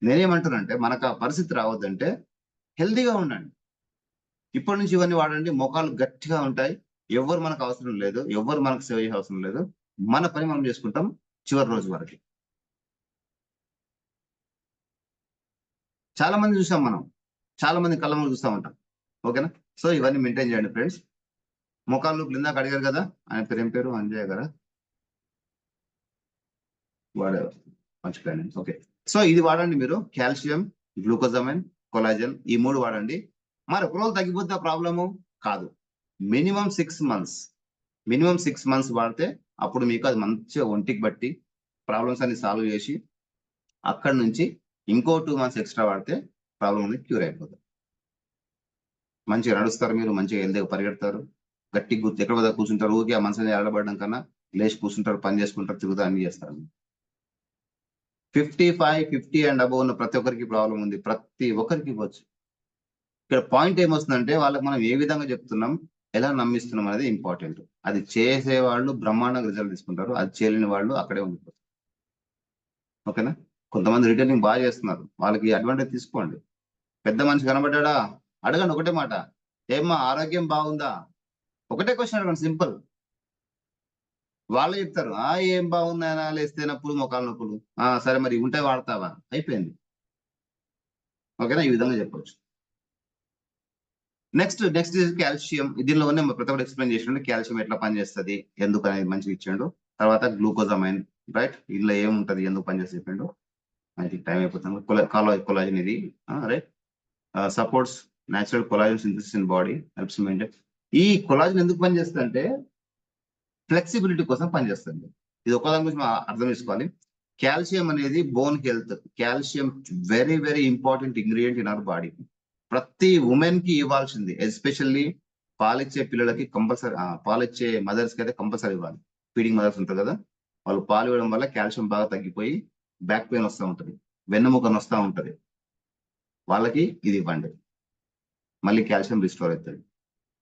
నేనేమంటానంటే మనకు ఆ పరిస్థితి రావద్దంటే హెల్దీగా ఉండండి. ఇప్పటి నుంచి ఇవన్నీ వాడండి, మోకాలు గట్టిగా ఉంటాయి, ఎవరు మనకు అవసరం లేదు, ఎవరు మనకు సేవ చేసే అవసరం లేదు, మన పని మనం చేసుకుంటాం చివరి రోజు వరకు. చాలా మంది చూసాం మనం, చాలా మంది కళ్ళ ముందు చూస్తూ ఉంటాం, ఓకేనా. సో ఇవన్నీ మెయింటైన్ చేయండి ఫ్రెండ్స్. మోకాళ్ళు ఇందాక అడిగారు కదా, ఆయన పేరు ఏం పేరు, అంజయ్య గారా, వాడే మర్చిపోయాను, ఓకే. సో ఇది వాడండి మీరు, కాల్షియం, గ్లూకోజామిన్, కొలాజన్, ఈ 3 వాడండి. మరి ఒక రోజు తగ్గిపోతే ప్రాబ్లము కాదు, మినిమం 6 months వాడితే అప్పుడు మీకు అది మంచిగా ఒంటికి బట్టి ప్రాబ్లమ్స్ అన్ని సాల్వ్ చేసి అక్కడి నుంచి ఇంకో 2 months ఎక్స్ట్రా వాడితే ప్రాబ్లం అనేది క్యూర్ అయిపోతుంది. మంచిగా నడుస్తారు, మీరు మంచిగా హెల్తీగా పరిగెడతారు, గట్టి గుర్తు ఎక్కడ పోతే కూర్చుంటారు, ఊరికి ఆ మనసుని ఎడబడడం కన్నా లేచి కూర్చుంటారు, పని చేసుకుంటారు, తిరుగుతారు, అన్ని చేస్తారు. 55, 50 అండ్ అబౌవ్ ఉన్న ప్రతి ఒక్కరికి ప్రాబ్లం ఉంది, ప్రతి ఒక్కరికి ఇవ్వచ్చు. ఇక్కడ పాయింట్ ఏమొస్తుందంటే వాళ్ళకి మనం ఏ విధంగా చెప్తున్నాం, ఎలా నమ్మిస్తున్నాం అనేది ఇంపార్టెంట్. అది చేసే వాళ్ళు బ్రహ్మాండంగా రిజల్ట్ తీసుకుంటారు, అది చేయలేని వాళ్ళు అక్కడే ఉండిపోతారు, ఓకేనా. కొంతమంది రిటైలింగ్ బాగా చేస్తున్నారు, వాళ్ళకి అడ్వాంటేజ్ తీసుకోండి. పెద్ద మనిషి కనబడ్డా అడగండి ఒకటే మాట, ఏమ్మా ఆరోగ్యం బాగుందా, ఒకటే క్వశ్చన్ అడగండి, సింపుల్. వాళ్ళు చెప్తారు ఏం బాగుందా, లేస్తే నొప్పులు, మోకాలు నొప్పులు, సరే మరి ఉంటే వాడతావా, అయిపోయింది, ఓకేనా. ఈ విధంగా చెప్పొచ్చు. నెక్స్ట్ కాల్షియం, దీనిలోనే ప్రతి ఒక్కటి ఎక్స్ప్లెయిన్ చేసిండు, కాల్షియం ఎట్లా పనిచేస్తుంది, ఎందుకు అనేది మంచిగా ఇచ్చాడు. తర్వాత గ్లూకోజామైన్, రైట్, ఇందులో ఏముంటది, ఎందుకు పనిచేసి చెప్పిండు. అది టైం అయిపోతుంది. కొలాజిన్ ఇది, right. Supports natural collagen synthesis in body, helps maintain. ఈ కొలాజన్ ఎందుకు పనిచేస్తుంది అంటే ఫ్లెక్సిబిలిటీ కోసం పనిచేస్తుంది. ఇది ఒకదాని గురించి మనం అర్థం చేసుకోవాలి. కాల్షియం అనేది bone health, calcium very very important ingredient in our body. ప్రతి ఉమెన్ కి ఇవ్వాల్సింది, ఎస్పెషల్లీ పాలిచ్చే పిల్లలకి కంపల్సరీ, పాలిచ్చే మదర్స్ కి అయితే కంపల్సరీ ఇవ్వాలి. ఫీడింగ్ మదర్స్ ఉంటారు కదా, వాళ్ళు పాలు ఇవ్వడం వల్ల కాల్షియం బాగా తగ్గిపోయి బ్యాక్ పెయిన్ వస్తూ ఉంటుంది, వెన్నుముక వస్తూ ఉంటుంది, వాళ్ళకి ఇది ఇవ్వండి, మళ్ళీ కాల్షియం రిస్టోర్ అవుతుంది.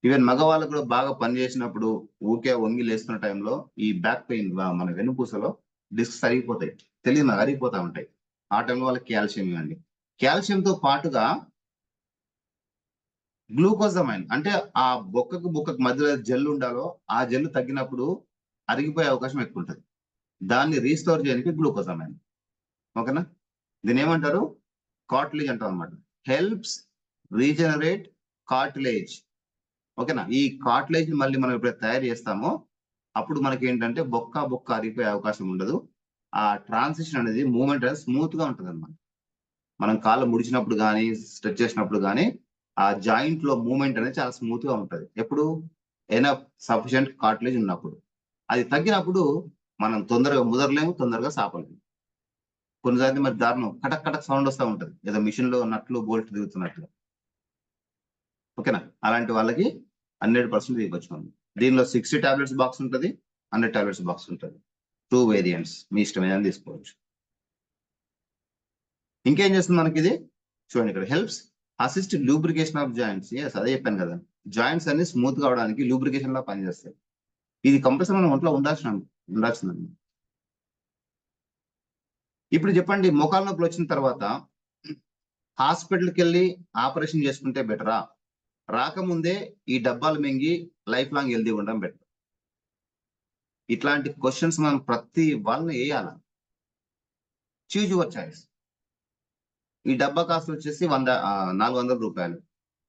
ఈవెన్ మగవాళ్ళకు కూడా బాగా పని చేసినప్పుడు ఊకే వంగి లేస్తున్న టైంలో ఈ బ్యాక్ పెయిన్, మన వెన్నుపూసలో డిస్క్స్ అరిగిపోతాయి, తెలియదు నాకు, అరిగిపోతా ఉంటాయి. ఆ టైంలో వాళ్ళకి కాల్షియం ఇవ్వండి. కాల్షియంతో పాటుగా గ్లూకోజమైన్, అంటే ఆ బొక్కకు మధ్యలో జెల్ ఉండాలో ఆ జెల్ తగ్గినప్పుడు అరిగిపోయే అవకాశం ఎక్కువ ఉంటుంది, దాన్ని రీస్టోర్ చేయడానికి గ్లూకోజమైన్. ఓకేనా, దీని ఏమంటారు, కార్టిలేజ్ అంటాం అనమాట. Helps regenerate cartilage. ఓకేనా, ఈ కార్టిలేజ్ ని మళ్ళీ మనం ఎప్పుడైతే తయారు చేస్తామో అప్పుడు మనకి ఏంటంటే బొక్క అరిగిపోయే అవకాశం ఉండదు. ఆ ట్రాన్సిషన్ అనేది, మూవ్మెంట్ అనేది స్మూత్ గా ఉంటుంది అనమాట. మనం కాళ్ళు ముడిచినప్పుడు కానీ స్ట్రెచ్ చేసినప్పుడు కానీ ఆ జాయింట్ లో మూవ్మెంట్ అనేది చాలా స్మూత్ గా ఉంటుంది, ఎప్పుడు ఎనఫ్ సఫిషియంట్ కార్టిలేజ్ ఉన్నప్పుడు. అది తగ్గినప్పుడు మనం తొందరగా ముదరలేము, తొందరగా సాపలేము. కొన్నిసార్లు మరి దారుణం కటక్ కటక్ సౌండ్ వస్తూ ఉంటుంది, ఏదో మిషన్ లో నట్లు బోల్ట్ తిరుగుతున్నట్లు. ఓకేనా, అలాంటి వాళ్ళకి 100% ఇవ్వచ్చు. దీనిలో 60 టాబ్లెట్స్ బాక్స్ ఉంటుంది, 100 టాబ్లెట్స్ బాక్స్ ఉంటుంది. 2 వేరియంట్స్, మీ ఇష్టం ఏదైనా తీసుకోవచ్చు. ఇంకేం చేస్తుంది మనకి ఇది చూడండి, ఇక్కడ helps assist lubrication of joints. అదే చెప్పాను కదా, జాయింట్స్ అన్ని స్మూత్ గా అవడానికి లూబ్రికేషన్ లా పనిచేస్తాయి. ఇది కంపల్సరీ మనం ఒంట్లో ఉండాల్సిందండి. ఇప్పుడు చెప్పండి, మోకాలు నొప్పులు వచ్చిన తర్వాత హాస్పిటల్కి వెళ్ళి ఆపరేషన్ చేసుకుంటే బెటరా, రాకముందే ఈ డబ్బాలు మింగి లైఫ్ లాంగ్ హెల్తీ ఉండడం బెటర్? ఇట్లాంటి క్వశ్చన్స్ మనం ప్రతి వాళ్ళని వేయాలి. Choose your choice. ఈ డబ్బా కాస్ట్ వచ్చేసి 400 రూపాయలు.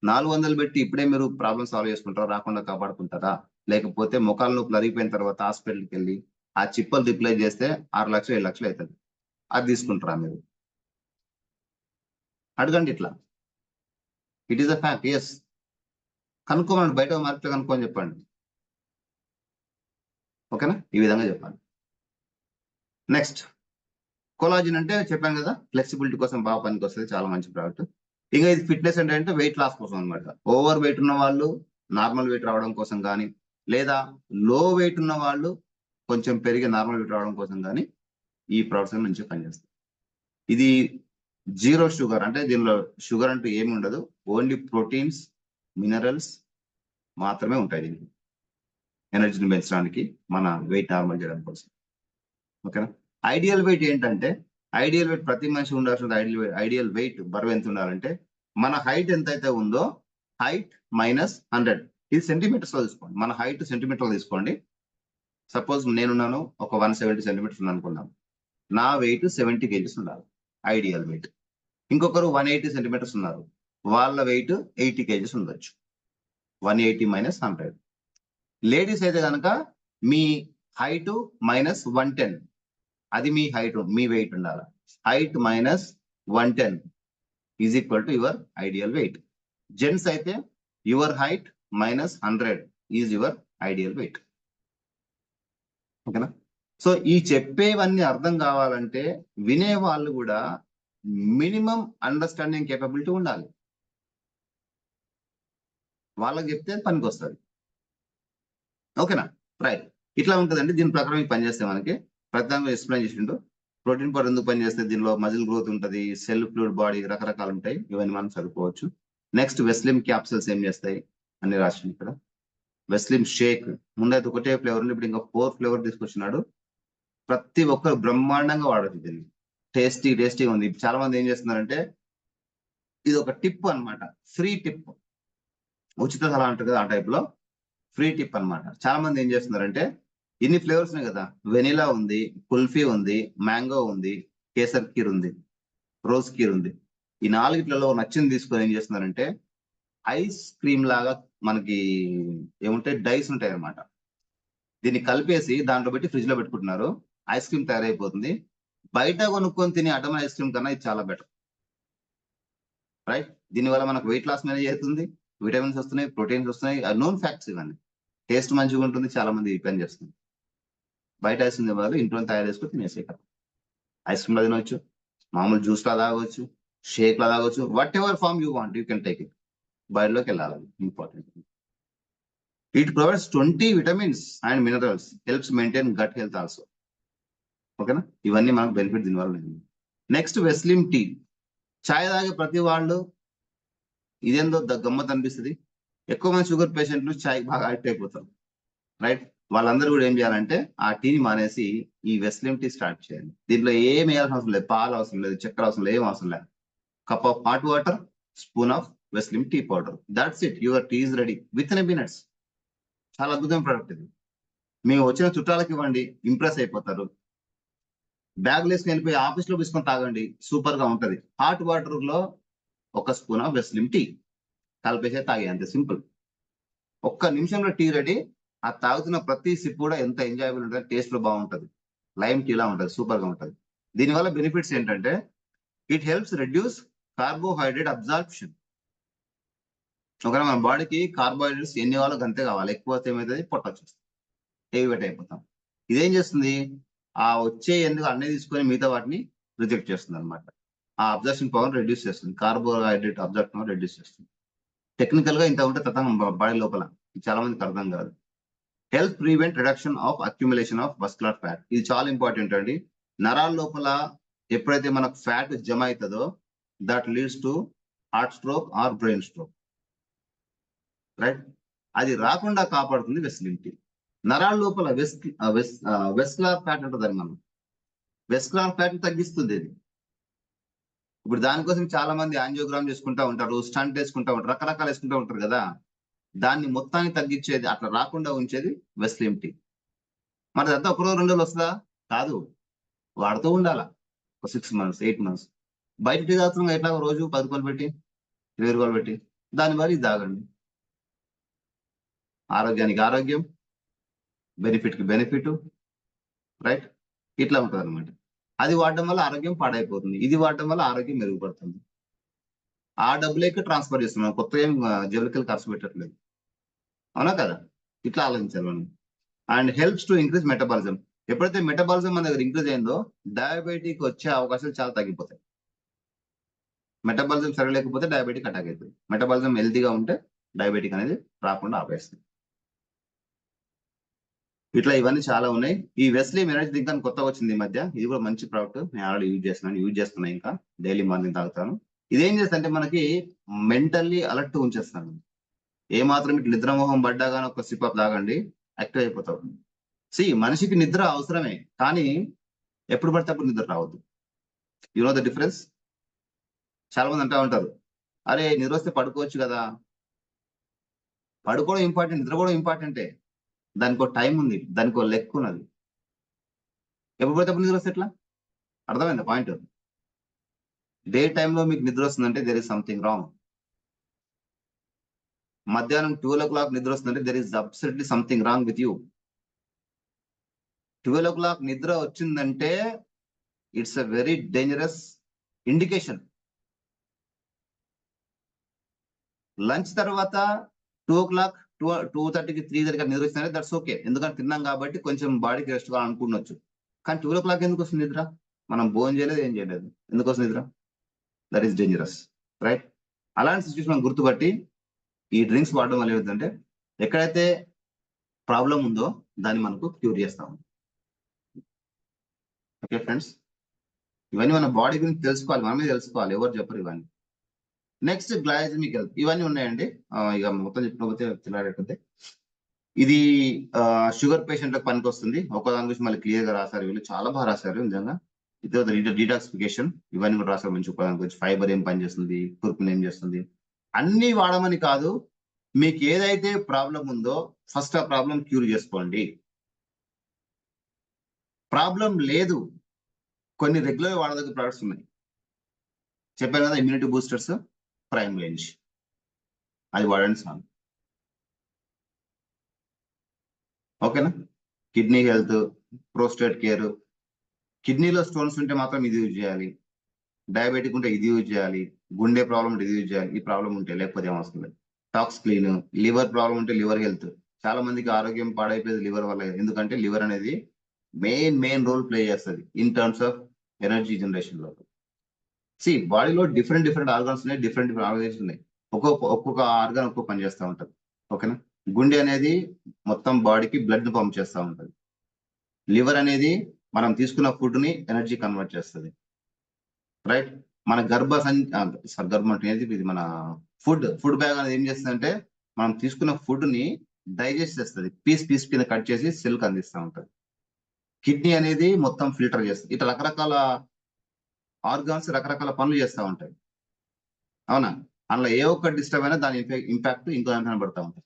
400 పెట్టి ఇప్పుడే మీరు ప్రాబ్లమ్ సాల్వ్ చేసుకుంటారా, రాకుండా కాపాడుకుంటారా? లేకపోతే ముఖాల నొప్పులు అరిగిపోయిన తర్వాత హాస్పిటల్కి వెళ్ళి ఆ చిప్పలు రిప్లేస్ చేస్తే 6 లక్షలు 7 లక్షలు అవుతుంది, అది తీసుకుంటారా మీరు? అడగండి ఇట్లా. It is a fact. Yes, కనుక్కోమని, బయట మార్కెట్లో కనుక్కోని చెప్పండి. ఓకేనా, ఈ విధంగా చెప్పాలి. నెక్స్ట్, కొలాజిన్ అంటే చెప్పాను కదా, ఫ్లెక్సిబిలిటీ కోసం బాగా పనికి వస్తుంది, చాలా మంచి ప్రోడక్ట్. ఇంకా ఇది ఫిట్నెస్ అంటే వెయిట్ లాస్ కోసం అనమాట. ఓవర్ వెయిట్ ఉన్న వాళ్ళు నార్మల్ వెయిట్ రావడం కోసం కానీ, లేదా లో వెయిట్ ఉన్న వాళ్ళు కొంచెం పెరిగి నార్మల్ వెయిట్ రావడం కోసం కానీ ఈ ప్రోడక్ట్స్ మంచిగా పనిచేస్తాయి. ఇది 0 షుగర్, అంటే దీనిలో షుగర్ అంటూ ఏమి ఉండదు, ఓన్లీ ప్రోటీన్స్, మినరల్స్ మాత్రమే ఉంటాయి దీనికి, ఎనర్జీని పెంచడానికి, మన వెయిట్ నార్మల్ చేయడం కోసం. ఓకేనా, ఐడియల్ వెయిట్ ఏంటంటే, ఐడియల్ వెయిట్ ప్రతి మనిషి ఉండాల్సిన ఐడియల్ వెయిట్ బరువు ఎంత ఉండాలంటే, మన హైట్ ఎంతైతే ఉందో హైట్ -100. ఇది సెంటీమీటర్స్ లో తీసుకోండి, మన హైట్ సెంటీమీటర్ తీసుకోండి. సపోజ్ నేనున్నాను, ఒక 170 సెంటీమీటర్స్ ఉన్నాను అనుకున్నాను, నా వెయిట్ 70 kgs ఉండాలి, ఐడియల్ వెయిట్. ఇంకొకరు 180 సెంటీమీటర్స్ ఉన్నారు, వాళ్ళ వెయిట్ 80 kgs ఉండొచ్చు. 180 - 100. లేడీస్ అయితే కనుక మీ హైట్ -110, అది మీ హైట్, మీ వెయిట్ ఉండాలి. Height -110 is equal to your ideal weight. Gents అయితే your height -100 is your ideal weight. ఓకేనా, సో ఈ చెప్పేవన్నీ అర్థం కావాలంటే వినే వాళ్ళు కూడా మినిమం అండర్స్టాండింగ్ కేపబిలిటీ ఉండాలి, వాళ్ళకి చెప్తే పనికి వస్తుంది. ఓకేనా, రైట్. ఇట్లా ఉంటుందండి, దీని ప్రకారం ఈ పనిచేస్తే మనకి ప్రధానంగా ఎక్స్ప్లెయిన్ చేసిండు. ప్రోటీన్ పౌడర్ ఎందుకు పనిచేస్తే, దీనిలో మజిల్ గ్రోత్ ఉంటుంది, సెల్ ఫ్లూయిడ్ బాడీ, రకరకాలు ఉంటాయి, ఇవన్నీ మనం చదువుకోవచ్చు. నెక్స్ట్, వెస్లిమ్ క్యాప్సూల్స్ ఏం చేస్తాయి అన్ని రాసింది ఇక్కడ. వెస్లిమ్ షేక్ ముందైతే ఒకటే ఫ్లేవర్ ఉంది, ఇప్పుడు ఇంకా 4 ఫ్లేవర్ తీసుకొచ్చినాడు. ప్రతి ఒక్కరు బ్రహ్మాండంగా వాడచ్చు దీన్ని, టేస్టీగా ఉంది. చాలా మంది ఏం చేస్తున్నారంటే, ఇది ఒక టిప్ అన్నమాట, ఫ్రీ టిప్, ఉచిత సలహా అంటారు కదా, ఆ టైప్ లో ఫ్రీ టిప్ అన్నమాట. చాలా మంది ఏం చేస్తున్నారంటే, ఇన్ని ఫ్లేవర్స్ ఉన్నాయి కదా, వెనిలా ఉంది, కుల్ఫీ ఉంది, మ్యాంగో ఉంది, కేసర్ కీర్ ఉంది, రోజ్ కీర్ ఉంది, ఈ 4 నచ్చింది తీసుకొని ఏం చేస్తున్నారంటే, ఐస్ క్రీమ్ లాగా మనకి ఏముంటాయి, డైస్ ఉంటాయి అన్నమాట, దీన్ని కలిపేసి దాంట్లో పెట్టి ఫ్రిడ్జ్ లో పెట్టుకుంటున్నారు, ఐస్ క్రీమ్ తయారైపోతుంది. బయట కొనుక్కొని తినే అడ్డమైన ఐస్ క్రీమ్ కన్నా ఇది చాలా బెటర్. రైట్. దీనివల్ల మనకు వెయిట్ లాస్ మేనేజ్ అవుతుంది, విటమిన్స్ వస్తున్నాయి, ప్రోటీన్స్ వస్తున్నాయి, నోన్ ఫ్యాక్ట్స్ ఇవన్నీ. టేస్ట్ మంచిగా ఉంటుంది, చాలా మంది పని చేస్తుంది. బయట ఐస్ క్రీమ్ వాళ్ళు ఇంట్లో తయారు చేసుకుని తినేసే కదా. ఐస్ క్రీమ్ లా తినవచ్చు, మామూలు జ్యూస్ లా తాగవచ్చు, షేక్ లా తాగవచ్చు, whatever form you want you can take it. బయటలోకి వెళ్ళాలి, important. It provides 20 vitamins and minerals, helps maintain gut health also. ఓకేనా, ఇవన్నీ మనకు బెనిఫిట్ దీనివల్ల. Next వెస్లిమ్ tea. ఛాయ్ తాగే ప్రతి వాళ్ళు ఇదేందో గమ్మత్ అనిపిస్తుంది. ఎక్కువ మంది షుగర్ పేషెంట్లు ఛాయ్ బాగా అడిక్ట్ అయిపోతారు, రైట్. వాళ్ళందరూ కూడా ఏం చేయాలంటే ఆ టీని మానేసి ఈ వెస్లిమ్ టీ స్టార్ట్ చేయాలి. దీంట్లో ఏం వేయాల్సిన అవసరం లేదు, పాలు అవసరం లేదు, చక్కెర అవసరం లేదు, ఏం అవసరం లేదు. Cup of hot water, spoon of వెస్లిమ్ tea powder, that's it, your tea is ready within minutes. చాలా అద్భుతమైన ప్రోడక్ట్ ఇది. మేము వచ్చిన చుట్టాలకి ఇవ్వండి, ఇంప్రెస్ అయిపోతారు. బ్యాగ్ వేసుకుని వెళ్ళిపోయి ఆఫీస్ లో తీసుకొని తాగండి, సూపర్ గా ఉంటది. హాట్ వాటర్ లో ఒక స్పూన్ ఆఫ్ వెస్లిమ్ టీ కలిపేసే తాగే, అంతే సింపుల్. ఒక్క నిమిషంలో టీ రెడీ. ఆ తాగుతున్న ప్రతి సిప్ కూడా ఎంత ఎంజాయబుల్ ఉంటుంది, టేస్ట్ లో బాగుంటది. లైమ్ టీ లా ఉంటుంది, సూపర్ గా ఉంటుంది. దీనివల్ల బెనిఫిట్స్ ఏంటంటే it helps reduce carbohydrate absorption. ఒకవేళ మన బాడీకి కార్బోహైడ్రేట్స్ ఎన్ని వాళ్ళకి అంతే కావాలి, ఎక్కువ ఏమవుతుంది, పొట్ట వచ్చేస్తుంది, హెవీ వెయిట్ అయిపోతాం. ఇదేం చేస్తుంది, ఆ వచ్చే ఎందుకు అన్నీ తీసుకొని మిగతా వాటిని రిజెక్ట్ చేస్తుంది అనమాట. ఆ అబ్జర్ప్షన్ పవర్ రెడ్యూస్ చేస్తుంది, కార్బోహైడ్రేట్ అబ్జర్ప్షన్ పవర్ రెడ్యూస్ చేస్తుంది. టెక్నికల్ గా ఇంత ఉంటే తప్ప బాడీ లోపల, చాలా మందికి అర్థం కాదు. Help prevent reduction of accumulation of muscular fat. ఇది చాలా ఇంపార్టెంట్ అండి. నరాల లోపల ఎప్పుడైతే మనకు ఫ్యాట్ జమ అవుతుందో that leads to heart stroke or brain stroke, right. అది రాకుండా కాపాడుతుంది వెస్లిమ్ టీ. నరాల లోపల వెస్కులర్ ఫ్యాట్ ఉంటుంది, మనం వెస్కులర్ ఫ్యాట్ తగ్గిస్తుంది ఇది. ఇప్పుడు దానికోసం చాలా మంది యాంజియోగ్రామ్ చేసుకుంటా ఉంటారు, స్టంట్ వేసుకుంటా ఉంటారు, రకరకాలు వేసుకుంటా ఉంటారు కదా. దాన్ని మొత్తాన్ని తగ్గించేది, అట్లా రాకుండా ఉంచేది వెస్లిమ్ టీ. మరి అంతా ఒక రోజు 2 రోజులు వస్తుందా? కాదు, వాడుతూ ఉండాలా. 6 months 8 months. బయట టీ తాగుతున్నాం ఎట్లా, రోజు 10 రూపాయలు పెట్టి 20 రూపాయలు పెట్టి, దాని మరి ఇది తాగండి. ఆరోగ్యానికి ఆరోగ్యం, బెనిఫిట్ కి బెనిఫిట్, రైట్. ఇట్లా ఉంటుంది అనమాట. అది వాడడం వల్ల ఆరోగ్యం పాడైపోతుంది, ఇది వాడడం వల్ల ఆరోగ్యం మెరుగుపడుతుంది. ఆ డబ్బులకి ట్రాన్స్ఫర్ చేస్తున్నాం, కొత్త ఏం జబలికలు ఖర్చు పెట్టట్లేదు, అవునా కదా. ఇట్లా ఆలోచించాలి మనం. And helps to increase metabolism. ఎప్పుడైతే మెటబాలిజం మన దగ్గర ఇంక్రీజ్ అయిందో డయాబెటిక్ వచ్చే అవకాశాలు చాలా తగ్గిపోతాయి. మెటబాలిజం సరి లేకపోతే డయాబెటిక్ అటాక్ అవుతుంది. మెటబాలిజం హెల్తీగా ఉంటే డయాబెటిక్ అనేది రాకుండా ఆపేస్తుంది. ఇట్లా ఇవన్నీ చాలా ఉన్నాయి. ఈ వెస్లిమ్ ఎనర్జీ డ్రింక్ అని కొత్తగా వచ్చింది ఈ మధ్య, ఇది కూడా మంచి ప్రోడక్ట్. నేను ఆల్రెడీ యూజ్ చేస్తున్నాను, ఇంకా డైలీ మార్నింగ్ తాగుతాను. ఇదేం చేస్తా మనకి మెంటల్లీ అలర్ట్ ఉంచేస్తాను. ఏ మాత్రం ఇట్లా నిద్రమోహం పడ్డా కానీ ఒక సిప్ అప్ తాగండి, యాక్టివ్ అయిపోతావు. మనిషికి నిద్ర అవసరమే, కానీ ఎప్పుడు పడితే అప్పుడు నిద్ర రావద్దు. You know the difference. చాలా మంది అంటా ఉంటారు, అరే నిద్ర వస్తే పడుకోవచ్చు కదా. పడుకోవడం ఇంపార్టెంట్, నిద్ర కూడా ఇంపార్టెంటే. దానికి ఒక టైం ఉంది, దానికి ఒక లెక్క ఉన్నది. ఎప్పుడు పడితే అప్పుడు నిద్ర వస్తే ఎట్లా? అర్థమైందా పాయింట్? డే టైంలో మీకు నిద్ర వస్తుందంటే దెర్ ఇస్ సంథింగ్ రాంగ్. మధ్యాహ్నం 12 o'clock నిద్ర వస్తుందంటే there is absolutely something wrong with you. 12 o'clock నిద్ర వచ్చిందంటే it's a very dangerous indication. Lunch తర్వాత 2 o'clock 2:30కి 3:30కి నిద్ర వచ్చిందంటే దట్స్ ఓకే, ఎందుకంటే తిన్నాం కాబట్టి కొంచెం బాడీకి రెస్ట్ గా అనుకోవచ్చు. కానీ 12 o'clock ఎందుకు వస్తుంది నిద్ర? మనం భోజనం చేయలేదు, ఏం చేయలేదు, ఎందుకు వస్తుంది నిద్ర? That is dangerous, right. అలాంటి సిచ్యువేషన్ గుర్తుపట్టి ఈ డ్రింక్స్ వాడడం వల్ల ఏమిటంటే ఎక్కడైతే ప్రాబ్లం ఉందో దాన్ని మనకు క్యూర్ చేస్తాము. ఓకే ఫ్రెండ్స్, ఇవన్నీ మన బాడీ గురించి తెలుసుకోవాలి, మనమే తెలుసుకోవాలి, ఎవరు చెప్పరు ఇవన్నీ. నెక్స్ట్ గ్లైసెమిక్ హెల్త్, ఇవన్నీ ఉన్నాయండి. ఇక మొత్తం చెప్పకపోతే తిన్నాడైతే. ఇది షుగర్ పేషెంట్లకు పనికి వస్తుంది. ఒకదాని గురించి మళ్ళీ క్లియర్ గా రాశారు, వీళ్ళు చాలా బాగా రాశారు నిజంగా. ఇది డీటాక్సిఫికేషన్, ఇవన్నీ కూడా రాశారు మంచి ఉపయోగం గురించి. ఫైబర్ ఏం పనిచేస్తుంది, కుర్కులు ఏం చేస్తుంది, అన్ని వాడమని కాదు. మీకు ఏదైతే ప్రాబ్లం ఉందో ఫస్ట్ ఆ ప్రాబ్లం క్యూర్ చేసుకోండి. ప్రాబ్లం లేదు, కొన్ని రెగ్యులర్ వాడదగ్గ ప్రొడక్ట్స్ ఉన్నాయి. చెప్పాను కదా, ఇమ్యూనిటీ బూస్టర్స్, ప్రైమ్ రేంజ్, అది వాడండి చాలు. ఓకేనా. కిడ్నీ హెల్త్, ప్రోస్టేట్ కేర్, కిడ్నీలో స్టోన్స్ ఉంటే మాత్రం ఇది యూజ్ చేయాలి. డయాబెటిక్ ఉంటే ఇది యూజ్ చేయాలి, గుండె ప్రాబ్లం ఉంటే ఇది యూజ్ చేయాలి, ఈ ప్రాబ్లం ఉంటే, లేకపోతే ఏమవసరం లేదు. టాక్స్ క్లీన్, లివర్ ప్రాబ్లం ఉంటే లివర్ హెల్త్. చాలా మందికి ఆరోగ్యం పాడైపోయేది లివర్ వల్ల, ఎందుకంటే లివర్ అనేది మెయిన్ రోల్ ప్లే చేస్తుంది in terms of energy generation లో. బాడీలో డిఫరెంట్ ఆర్గాన్స్ ఉన్నాయి, డిఫరెంట్ ఆర్గనైజేషన్ ఉన్నాయి. ఒక్కొక్క ఆర్గాన్ ఒక్కొక్క పని చేస్తూ ఉంటుంది. ఓకేనా. గుండె అనేది మొత్తం బాడీకి బ్లడ్ పంప్ చేస్తూ ఉంటుంది. లివర్ అనేది మనం తీసుకున్న ఫుడ్ ని ఎనర్జీ కన్వర్ట్ చేస్తుంది. రైట్. మన గర్భం అంటే ఇది మన ఫుడ్ బ్యాగ్ అనేది ఏం చేస్తుంది అంటే, మనం తీసుకున్న ఫుడ్ ని డైజెస్ట్ చేస్తుంది, పీస్ కింద కట్ చేసి సెల్ కి అందిస్తూ ఉంటుంది. కిడ్నీ అనేది మొత్తం ఫిల్టర్ చేస్తుంది. ఇట్లా రకరకాల ఆర్గాన్స్ రకరకాల పనులు చేస్తూ ఉంటాయి. అవునా. అందులో ఏ ఒక్క డిస్టర్బ్ అయినా దాని ఇంపాక్ట్ ఇంకో దానిపైన పడతా ఉంటుంది.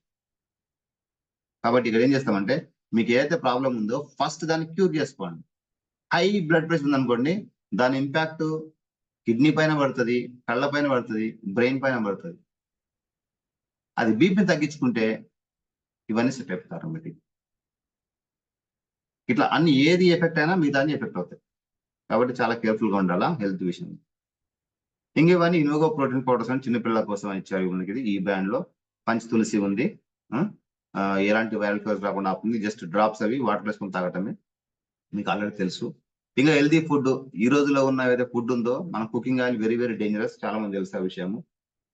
కాబట్టి ఇక్కడ ఏం చేస్తామంటే, మీకు ఏదైతే ప్రాబ్లం ఉందో ఫస్ట్ దాన్ని క్యూర్ చేసుకోండి. హై బ్లడ్ ప్రెషర్ ఉందనుకోండి, దాని ఇంపాక్ట్ కిడ్నీ పైన పడుతుంది, కళ్ళ పైన పడుతుంది, బ్రెయిన్ పైన పడుతుంది. అది బీపీని తగ్గించుకుంటే ఇవన్నీ సెట్ అయిపోతారు ఆటోమేటిక్. ఇట్లా అన్ని ఏది ఎఫెక్ట్ అయినా మీ దాన్ని ఎఫెక్ట్ అవుతాయి. కాబట్టి చాలా కేర్ఫుల్ గా ఉండాలా హెల్త్ విషయం. ఇంక ఇవన్నీ ఇనోగో ప్రోటీన్ పౌడర్స్ అని చిన్నపిల్లల కోసం ఇచ్చారు మనకి. ఈ బ్రాండ్ లో పంచ్ తులసి ఉంది. ఎలాంటి వైరల్ ఫీవర్స్ రాకుండా ఆపుతుంది. జస్ట్ డ్రాప్స్ అవి వాటర్ వేసుకొని తాగటమే, మీకు ఆల్రెడీ తెలుసు. ఇంకా హెల్దీ ఫుడ్, ఈ రోజులో ఉన్న ఏదైతే ఫుడ్ ఉందో, మన కుకింగ్ ఆయిల్ వెరీ డేంజరస్. చాలా మంది తెలుసు ఆ విషయము.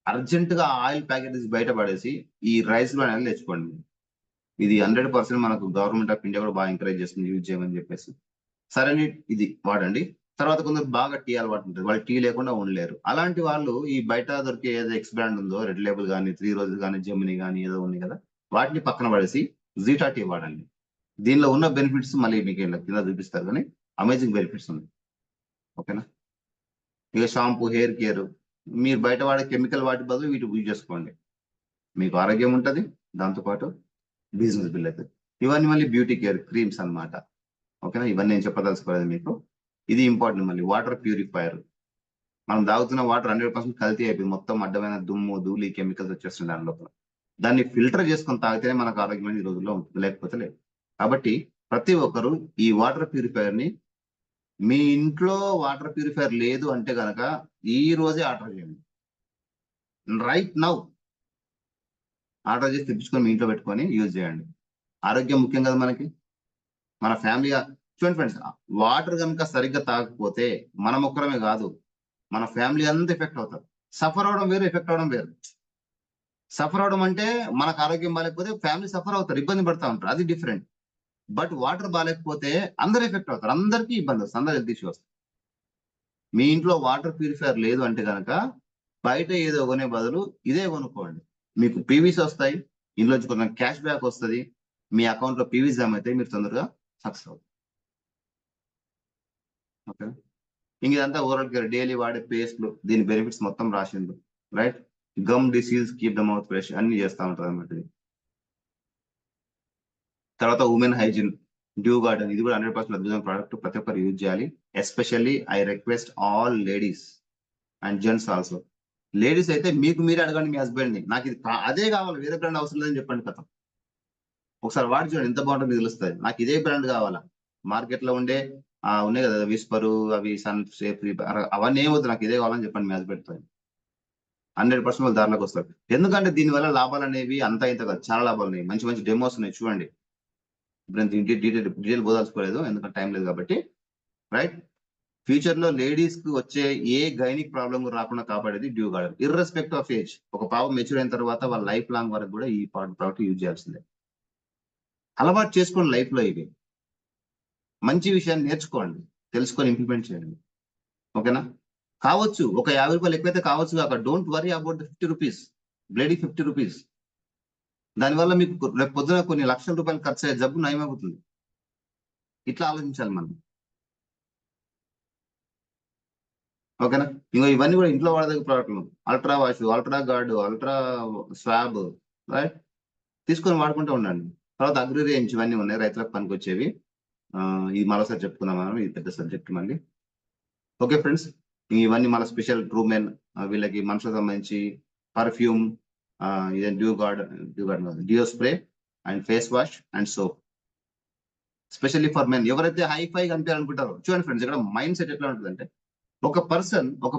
అర్జెంట్ గా ఆయిల్ ప్యాకెట్ బయట పడేసి ఈ రైస్ లో అనేది తెచ్చుకోండి. ఇది 100% మనకు గవర్నమెంట్ ఆఫ్ ఇండియా కూడా బాగా ఎంకరేజ్ చేస్తుంది యూజ్ చేయమని చెప్పేసి. సరే ఇది వాడండి. తర్వాత కొందరు బాగా టీ అలవాటు ఉంటుంది, వాళ్ళు టీ లేకుండా ఉండలేరు. అలాంటి వాళ్ళు ఈ బయట దొరికే ఏదో ఎక్స్ బ్రాండ్ ఉందో, రెడ్ లేబుల్ కానీ, 3 రోజెస్ కానీ, జెమిని కానీ ఏదో ఉంది కదా, వాటిని పక్కన పడేసి జీటా టీ వాడండి. దీనిలో ఉన్న బెనిఫిట్స్ మళ్ళీ మీకు కింద చూపిస్తారు, కానీ అమేజింగ్ బెనిఫిట్స్ ఉన్నాయి. ఓకేనా. ఇక షాంపూ, హెయిర్ కేర్, మీరు బయట వాడే కెమికల్ వాటి బదులు వీటి యూజ్ చేసుకోండి. మీకు ఆరోగ్యం ఉంటుంది, దాంతోపాటు బిజినెస్ బిల్ అవుతుంది. ఇవన్నీ మళ్ళీ బ్యూటీ కేర్ క్రీమ్స్ అన్నమాట. ఓకేనా. ఇవన్నీ నేను చెప్పదలుచుకోలేదు మీకు. ఇది ఇంపార్టెంట్. మళ్ళీ వాటర్ ప్యూరిఫైయర్. మనం తాగుతున్న వాటర్ 100% కల్తీ అయిపోయింది. మొత్తం అడ్డమైన దుమ్ము, ధూళి, కెమికల్స్ వచ్చేస్తుంది దాని లోపల. దాన్ని ఫిల్టర్ చేసుకొని తాగితేనే మనకు ఆరోగ్యమైన ఈ రోజుల్లో ఉంటుంది, లేకపోతే లేదు. కాబట్టి ప్రతి ఒక్కరు ఈ వాటర్ ప్యూరిఫైయర్ ని, మీ ఇంట్లో వాటర్ ప్యూరిఫైయర్ లేదు అంటే గనక ఈ రోజే ఆర్డర్ చేయండి. రైట్ నౌ ఆర్డర్ చేసి తెప్పించుకొని మీ ఇంట్లో పెట్టుకొని యూజ్ చేయండి. ఆరోగ్యం ముఖ్యం కదా మనకి, మన ఫ్యామిలీ. చూడండి ఫ్రెండ్స్, వాటర్ కనుక సరిగ్గా తాగకపోతే మనం ఒక్కరమే కాదు, మన ఫ్యామిలీ అంతా ఎఫెక్ట్ అవుతారు. సఫర్ అవడం వేరు, ఎఫెక్ట్ అవడం వేరు. సఫర్ అవడం అంటే మనకు ఆరోగ్యం బాగాలేకపోతే ఫ్యామిలీ సఫర్ అవుతారు, ఇబ్బంది పడతా ఉంటారు, అది డిఫరెంట్. బట్ వాటర్ బాగాలేకపోతే అందరు ఎఫెక్ట్ అవుతారు, అందరికీ ఇబ్బంది వస్తుంది, అందరు హెల్త్ ఇష్యూ వస్తుంది. మీ ఇంట్లో వాటర్ ప్యూరిఫైయర్ లేదు అంటే కనుక బయట ఏదో కొనే బదులు ఇదే కొనుక్కోండి. మీకు పీవీస్ వస్తాయి, ఇంట్లోంచి కొంచెం క్యాష్ బ్యాక్ వస్తుంది, మీ అకౌంట్ లో పీవీస్ జమ అయితే మీరు తొందరగా సక్సెస్ అవుతారు. ఓకే. ఇంక ఇదంతా ఓరల్ కేర్, డైలీ వాడే పేస్ట్లు, దీని బెనిఫిట్స్ మొత్తం రాసిండు. Right. Gum disease, keep the mouth fresh, అన్ని చేస్తా ఉంటారు అన్నమాట. తర్వాత ఉమెన్ హైజీన్, డ్యూ గార్డెన్, ఇది కూడా 100% అద్భుతమైన ప్రోడక్ట్, ప్రతి ఒక్కరు యూజ్ చేయాలి. Especially I request all ladies and gents also. Ladies అయితే మీకు మీరే అడగండి మీ హస్బెండ్ ని, నాకు ఇది అదే కావాలి, వేరే బ్రాండ్ అవసరం లేదని చెప్పండి. కథ ఒకసారి వాడి చూడండి, ఎంత బాగుంటుంది తెలుస్తుంది. నాకు ఇదే బ్రాండ్ కావాలా, మార్కెట్ లో ఉండే ఉన్నాయి కదా విస్పరు, అవి సన్ సేఫ్, అవన్నీ ఏమవుతుంది, నాకు ఇదే కావాలని చెప్పండి మీ హస్బెండ్ తో. 100% వాళ్ళు దారిలోకి వస్తారు. ఎందుకంటే దీనివల్ల లాభాలు అనేవి అంతా ఇంత కాదు, చాలా లాభాలు ఉన్నాయి. మంచి మంచి డెమోస్ ఉన్నాయి, చూడండి. ఇప్పుడు డీటెయిల్ పోదాల్చుకోలేదు, ఎందుకంటే టైం లేదు కాబట్టి. రైట్. ఫ్యూచర్ లో లేడీస్ కి వచ్చే ఏ గైనిక్ ప్రాబ్లం రాకుండా కాపాడేది డ్యూ గార్డెన్, ఇర్రెస్పెక్ట్ ఆఫ్ ఏజ్. ఒక పాప మెచ్యూర్ అయిన తర్వాత వాళ్ళ లైఫ్ లాంగ్ వరకు కూడా ఈ ప్రోడక్ట్ యూజ్ చేయాల్సిందే. అలవాటు చేసుకోండి లైఫ్ లో. ఇవి మంచి విషయాన్ని నేర్చుకోండి, తెలుసుకొని ఇంప్లిమెంట్ చేయండి. ఓకేనా. కావచ్చు ఒక 50 రూపాయలు ఎక్కువైతే కావచ్చు కాక, don't worry about 50 rupees, బ్లేడీ 50 rupees. దానివల్ల మీకు రేపు పొద్దున కొన్ని లక్షల రూపాయలు ఖర్చు అయ్యే జబ్బు నయమవుతుంది. ఇట్లా ఆలోచించాలి మనం. ఓకేనా. ఇంకా ఇవన్నీ కూడా ఇంట్లో వాడదగ్గ ప్రోడక్ట్లు. Ultra wash, ultra guard, ultra swab, right, తీసుకొని వాడుకుంటూ ఉండండి. తర్వాత అగ్రి రేంజ్, ఇవన్నీ ఉన్నాయి రైతులకు పనికొచ్చేవి. ఇది మరోసారి చెప్పుకుందాం మనం, ఇది పెద్ద సబ్జెక్ట్ మళ్ళీ. ఓకే ఫ్రెండ్స్, ఇవన్నీ మన స్పెషల్ ట్రూమెన్, వీళ్ళకి మనుషులకు సంబంధించి పర్ఫ్యూమ్, ఇదే due spray and face wash and soap, specially for men. ఎవరైతే హై ఫై కనిపించాలనుకుంటారో, చూడండి ఫ్రెండ్స్, ఇక్కడ మైండ్ సెట్ ఎట్లా ఉంటుందంటే, ఒక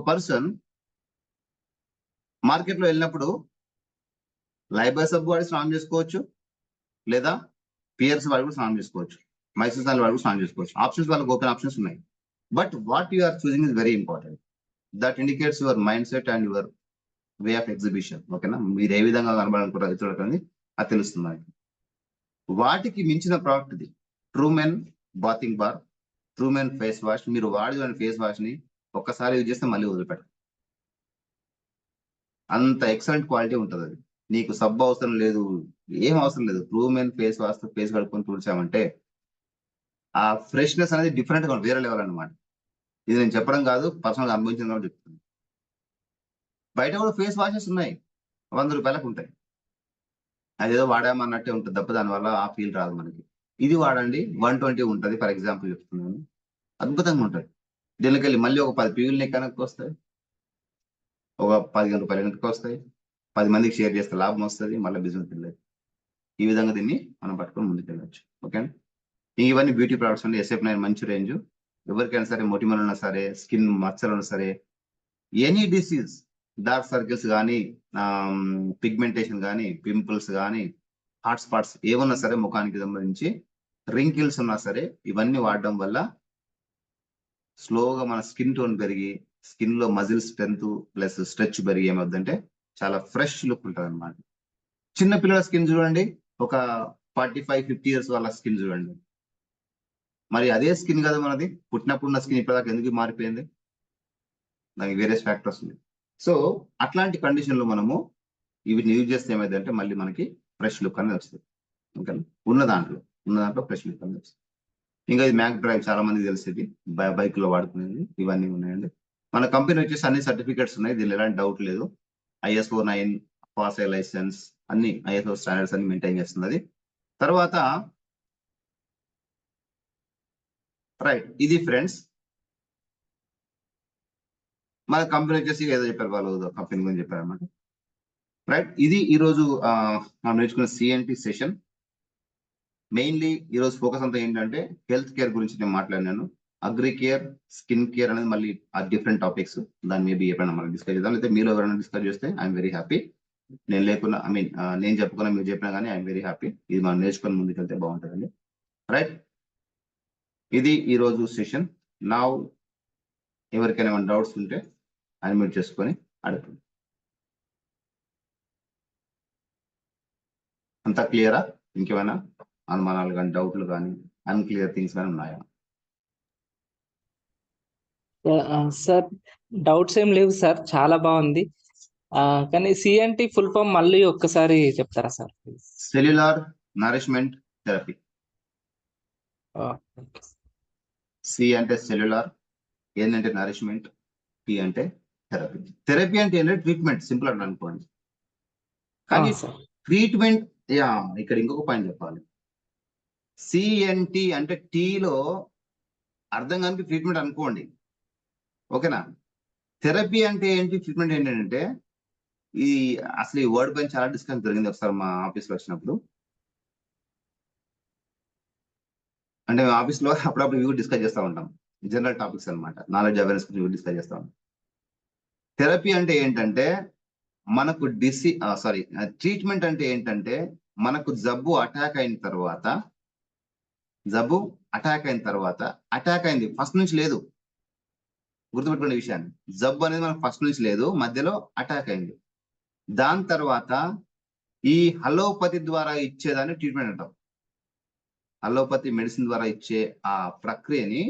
పర్సన్ మార్కెట్ లో వెళ్ళినప్పుడు లైఫ్బాయ్ సబ్బు వాడి స్నానం చేసుకోవచ్చు, లేదా పియర్స్ వాడి కూడా స్నానం చేసుకోవచ్చు, మైసూర్ సాల్ వాడి కూడా స్నానం చేసుకోవచ్చు. ఆప్షన్స్, వాళ్ళకి ఓపెన్ ఆప్షన్స్ ఉన్నాయి. But what you are choosing is very important. That indicates your mindset and your way of exhibition. ఓకేనా, మీరు ఏ విధంగా కనబడాలనుకుంటారు ఇతరులకు అనేది అది తెలుస్తుంది. వాటికి మించిన ప్రోడక్ట్ ఇది Truman bathing bar, Truman face wash. మీరు వాడిన ఫేస్ వాష్ ని ఒక్కసారి యూజ్ చేస్తే మళ్ళీ వదిలిపెట్టండి. అంత ఎక్సలెంట్ క్వాలిటీ ఉంటుంది అది. నీకు సబ్బు అవసరం లేదు, ఏం అవసరం లేదు. ట్రూమెన్ ఫేస్ వాష్ ఫేస్ కడుక్కొని తుడిచామంటే ఆ ఫ్రెష్నెస్ అనేది డిఫరెంట్ గా వేరే లెవెల్ అనమాట. ఇది నేను చెప్పడం కాదు, పర్సనల్ అనుభవించిన కాబట్టి చెప్తున్నాను. బయట కూడా ఫేస్ వాషెస్ ఉన్నాయి, 100 రూపాయలకు ఉంటాయి. అదేదో వాడామన్నట్టే ఉంటుంది తప్ప దానివల్ల ఆ ఫీల్ రాదు మనకి. ఇది వాడండి, 120 ఉంటుంది ఫర్ ఎగ్జాంపుల్ చెప్తున్నాను. అద్భుతంగా ఉంటుంది. దీనికి వెళ్ళి మళ్ళీ ఒక 10 పీవీలు నీకు కనుక వస్తాయి, ఒక 15 రూపాయలు వెనక్కి వస్తాయి, 10 మందికి షేర్ చేస్తే లాభం వస్తుంది, మళ్ళీ బిజినెస్ వెళ్ళదు. ఈ విధంగా దీన్ని మనం పట్టుకొని ముందుకు వెళ్ళచ్చు. ఓకే, ఇవన్నీ బ్యూటీ ప్రొడక్ట్స్ అండి. SF9 మంచి రేంజ్. ఎవరికైనా సరే మొటిమలు ఉన్నా సరే, స్కిన్ మచ్చలు ఉన్నా సరే, ఎనీ డిసీజ్, డార్క్ సర్కిల్స్ కానీ, పిగ్మెంటేషన్ కానీ, పింపుల్స్ కానీ, హాట్ స్పాట్స్ ఏమన్నా సరే, ముఖానికి సంబంధించి రింకిల్స్ ఉన్నా సరే, ఇవన్నీ వాడడం వల్ల స్లోగా మన స్కిన్ టోన్ పెరిగి, స్కిన్ లో మజిల్ స్ట్రెంత్ ప్లస్ స్ట్రెచ్ పెరిగి ఏమవుతుందంటే చాలా ఫ్రెష్ లుక్ ఉంటుంది అనమాట. చిన్న పిల్లల స్కిన్ చూడండి, ఒక 45-50 ఇయర్స్ వాళ్ళ స్కిన్ చూడండి. మరి అదే స్కిన్ కదా మనది, పుట్టినప్పుడు ఉన్న స్కిన్ ఇప్పటిదాకా ఎందుకు మారిపోయింది? దానికి వేరే ఫ్యాక్టర్స్ ఉన్నాయి. సో అట్లాంటి కండిషన్ లో మనము వీటిని యూజ్ చేస్తే ఏమైందంటే మళ్ళీ మనకి ఫ్రెష్ లుక్ అనేది వస్తుంది. ఓకే, ఉన్న దాంట్లో ఫ్రెష్ లుక్ అనేది వస్తుంది. ఇంకా ఇది మ్యాక్ డ్రైవ్, చాలా మంది తెలిసేది, బైక్ లో వాడుకునేది. ఇవన్నీ ఉన్నాయండి. మన కంపెనీ వచ్చేసి అన్ని సర్టిఫికేట్స్ ఉన్నాయి, దీనిలో ఎలాంటి డౌట్ లేదు. ISO 9 పాస్ లైసెన్స్, అన్ని ISO స్టాండర్డ్స్ అన్ని మెయింటైన్ చేస్తున్నది. తర్వాత రైట్, ఇది ఫ్రెండ్స్ మన కంపెనీ వచ్చేసి ఏదో చెప్పారు, వాళ్ళు కంపెనీ గురించి చెప్పారు అనమాట. రైట్, ఇది ఈ రోజు మనం నేర్చుకున్న CNT సెషన్. మెయిన్లీ ఈ రోజు ఫోకస్ అంతా ఏంటంటే హెల్త్ కేర్ గురించి నేను మాట్లాడినాను. అగ్రి కేర్, స్కిన్ కేర్ అనేది మళ్ళీ ఆ డిఫరెంట్ టాపిక్స్. దాన్ని మేబీ ఎప్పుడైనా మనం డిస్కస్ చేద్దాం, లేకపోతే మీరు ఎవరైనా డిస్కస్ చేస్తే ఐఎమ్ వెరీ హ్యాపీ. నేను లేకున్నా, నేను చెప్పుకున్నా మీరు చెప్పినా కానీ ఐఎమ్ వెరీ హ్యాపీ. ఇది మనం నేర్చుకొని ముందుకెళ్తే బాగుంటుందండి. రైట్, ఇది ఈ రోజు సెషన్. నా ఎవరికైనా ఏమైనా డౌట్స్ ఉంటే అన్మ్యూట్ చేసుకొని అడగండి. అంతా క్లియరా? ఇంకేమైనా అనుమానాలు కానీ, డౌట్లు కానీ, అన్క్లియర్ థింగ్స్ కానీ ఉన్నాయా? సార్ డౌట్స్ ఏం లేవు సార్, చాలా బాగుంది. కానీ CNT ఫుల్ ఫామ్ మళ్ళీ ఒక్కసారి చెప్తారా sir? Cellular nourishment therapy. C అంటే సెల్యులార్, ఏంటంటే నరిష్మెంట్, టీ అంటే థెరపీ. థెరపీ అంటే ఏంటంటే ట్రీట్మెంట్, సింపుల్ అని అనుకోండి. కానీ ట్రీట్మెంట్, ఇక్కడ ఇంకొక పాయింట్ చెప్పాలి. CNT అంటే టీలో అర్థం కానీ ట్రీట్మెంట్ అనుకోండి. ఓకేనా, థెరపీ అంటే ఏంటి, ట్రీట్మెంట్ ఏంటంటే ఈ అసలు ఈ వర్డ్ పైన చాలా డిస్కషన్ జరిగింది ఒకసారి మా ఆఫీస్లో వచ్చినప్పుడు. అంటే మేము ఆఫీస్లో అప్పుడప్పుడు ఇవి డిస్కస్ చేస్తూ ఉంటాం, జనరల్ టాపిక్స్ అనమాట, నాలెడ్జ్ అవేర్నెస్ గురించి డిస్కస్ చేస్తూ ఉంటాం. థెరపీ అంటే ఏంటంటే మనకు ట్రీట్మెంట్ అంటే ఏంటంటే మనకు జబ్బు అటాక్ అయిన తర్వాత, అటాక్ అయింది ఫస్ట్ నుంచి లేదు, గుర్తుపెట్టుకునే విషయాన్ని. జబ్బు అనేది మనకు ఫస్ట్ నుంచి లేదు, మధ్యలో అటాక్ అయింది. దాని తర్వాత ఈ అలోపతి ద్వారా ఇచ్చేదాన్ని ట్రీట్మెంట్ అంటాం. అలోపతి మెడిసిన్ ద్వారా ఇచ్చే ఆ ప్రక్రియని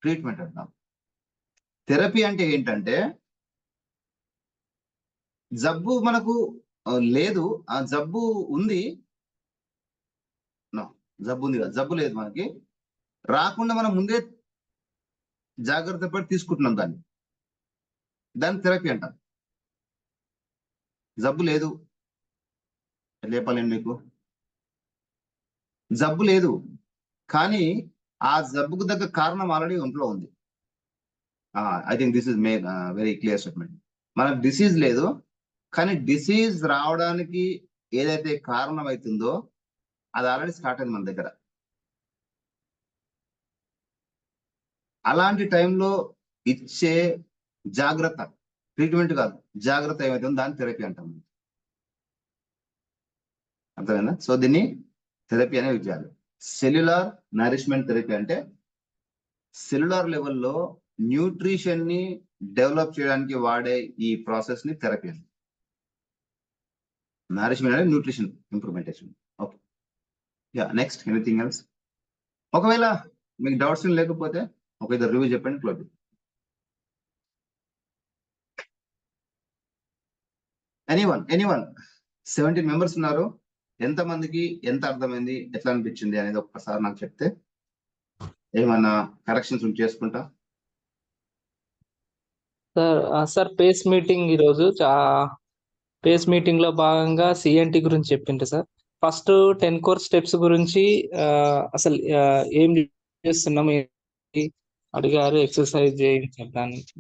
ట్రీట్మెంట్ అంటాం. థెరపీ అంటే ఏంటంటే జబ్బు మనకు లేదు, ఆ జబ్బు ఉంది, జబ్బు లేదు మనకి, రాకుండా మనం ముందే జాగ్రత్త పడి తీసుకుంటున్నాం దాన్ని థెరపీ అంటాం. జబ్బు లేదు, లేపాలండి మీకు, జబ్బు లేదు కానీ ఆ జబ్బుకు తగ్గ కారణం ఆల్రెడీ ఒంట్లో ఉంది. I think this is very clear statement. మనకు డిసీజ్ లేదు కానీ డిసీజ్ రావడానికి ఏదైతే కారణం అవుతుందో అది ఆల్రెడీ స్టార్ట్ అయింది మన దగ్గర. అలాంటి టైంలో ఇచ్చే జాగ్రత్త, ట్రీట్మెంట్ కాదు, జాగ్రత్త ఏమైతే ఉందో దాన్ని థెరపీ అంటాం. అర్థమైందా? సో దీన్ని థెరపీ అనే విషయాలు. సెల్యులార్ నరిష్మెంట్ థెరపీ అంటే సెల్యులార్ లెవెల్లో న్యూట్రిషన్ ని డెవలప్ చేయడానికి వాడే ఈ ప్రాసెస్ ని థెరపీ అని. నరిష్మెంట్ అంటే nutrition improvementation. Okay, yeah, next anything else? ఒకవేళ మీకు డౌట్స్ లేకపోతే ఒక ఇద్దరు రివ్యూ చెప్పండి, క్లోజ్. ఎనీవన్ 17 మెంబర్స్ ఉన్నారు. ఎంత మందికి ఎంత అర్థమైంది, ఎట్లా అనిపించింది అనేది ఒక్కసారి నాకు చెప్తే ఏమన్నా కరెక్షన్స్ చేసుకుంటా. సార్ పేస్ మీటింగ్ ఈరోజు పేస్ మీటింగ్ లో భాగంగా సిఎన్టీ గురించి చెప్పిండ్రు సార్. ఫస్ట్ 10 కోర్ స్టెప్స్ గురించి అసలు ఏం చేస్తున్నాం ఏంటి అడిగారు, ఎక్సర్సైజ్ చేయించారు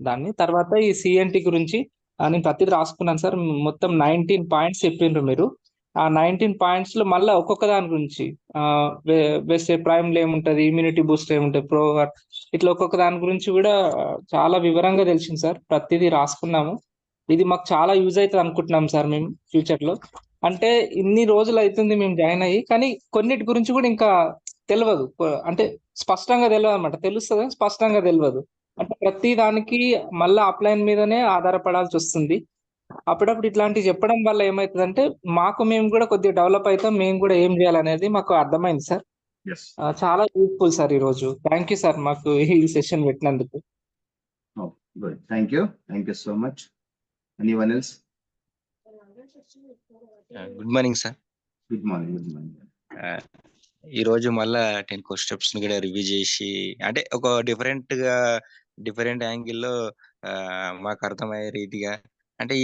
దాన్ని. తర్వాత ఈ సిఎన్టీ గురించి నేను ప్రతిదీ రాసుకున్నాను సార్. మొత్తం 19 పాయింట్స్ చెప్పిండ్రు మీరు. ఆ 19 పాయింట్స్ లో మళ్ళీ ఒక్కొక్క దాని గురించి వేస్తే ప్రైమ్ లో ఏముంటది, ఇమ్యూనిటీ బూస్ట్ ఏముంటది, ప్రోవర్, ఇట్లా ఒక్కొక్క దాని గురించి కూడా చాలా వివరంగా తెలిసింది సార్. ప్రతిదీ రాసుకున్నాము. ఇది మాకు చాలా యూజ్ అవుతుంది అనుకుంటున్నాం సార్ మేము ఫ్యూచర్ లో. అంటే ఇన్ని రోజులు అవుతుంది మేము జాయిన్ అయ్యి, కానీ కొన్నిటి గురించి కూడా ఇంకా తెలియదు. అంటే స్పష్టంగా తెలియదు అనమాట. తెలుస్తుంది స్పష్టంగా తెలియదు. అంటే ప్రతి దానికి మళ్ళీ అప్లైన్ మీదనే ఆధారపడాల్సి వస్తుంది. అప్పుడప్పుడు ఇట్లాంటివి చెప్పడం వల్ల ఏమవుతుందంటే మాకు మేము కూడా కొద్దిగా డెవలప్ అవుతాం. మేము కూడా ఏం చేయాలనేది మాకు అర్థమైంది సార్. చాలా యూస్ఫుల్ సార్. ఈ రోజు థ్యాంక్ యూ సార్ మాకు ఈ సెషన్ పెట్టినందుకు. Thank you so much. Anyone else? Good morning sir. Good morning. ఈ రోజు మళ్ళా 10 కోర్ స్టెప్స్ ని కూడా రివ్యూ చేసి, అంటే ఒక డిఫరెంట్ యాంగిల్లో మాకు అర్థమయ్యే రీతిగా, అంటే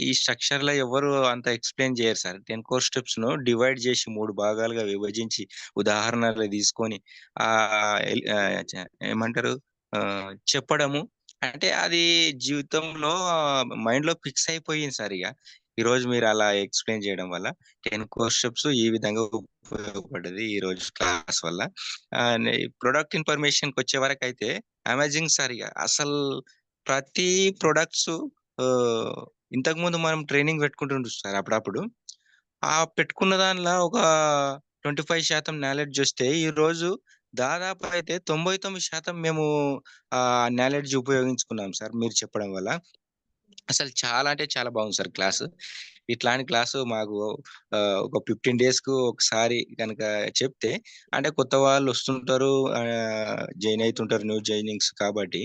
ఈ స్ట్రక్చర్ లో ఎవరు అంత ఎక్స్ప్లెయిన్ చేయరు సార్. 10 కోర్ స్టెప్స్ ను డివైడ్ చేసి 3 భాగాలుగా విభజించి ఉదాహరణలు తీసుకొని ఏమంటారు చెప్పడము, అంటే అది జీవితంలో మైండ్ లో ఫిక్స్ అయిపోయింది సార్. ఇక ఈ రోజు మీరు అలా ఎక్స్ప్లెయిన్ చేయడం వల్ల 10 కోర్ స్టెప్స్ ఈ విధంగా ఉపయోగపడ్డది ఈ రోజు క్లాస్ వల్ల. ప్రొడక్ట్ ఇన్ఫర్మేషన్ కి వచ్చే వరకు అయితే అమేజింగ్ సార్. ఇక అసలు ప్రతి ప్రొడక్ట్స్ ఇంతకు ముందు మనం ట్రైనింగ్ పెట్టుకుంటుంటాం సార్. అప్పుడప్పుడు ఆ పెట్టుకున్న దానిలో ఒక 25% నాలెడ్జ్ వస్తే, ఈ రోజు దాదాపు అయితే 99% మేము ఆ నాలెడ్జ్ ఉపయోగించుకున్నాం సార్ మీరు చెప్పడం వల్ల. అసలు చాలా అంటే చాలా బాగుంది సార్ క్లాసు. ఇట్లాంటి క్లాసు మాకు ఒక 15 days కు ఒకసారి కనుక చెప్తే, అంటే కొత్త వాళ్ళు వస్తుంటారు, జాయిన్ అవుతుంటారు, న్యూ జాయినింగ్స్ కాబట్టి.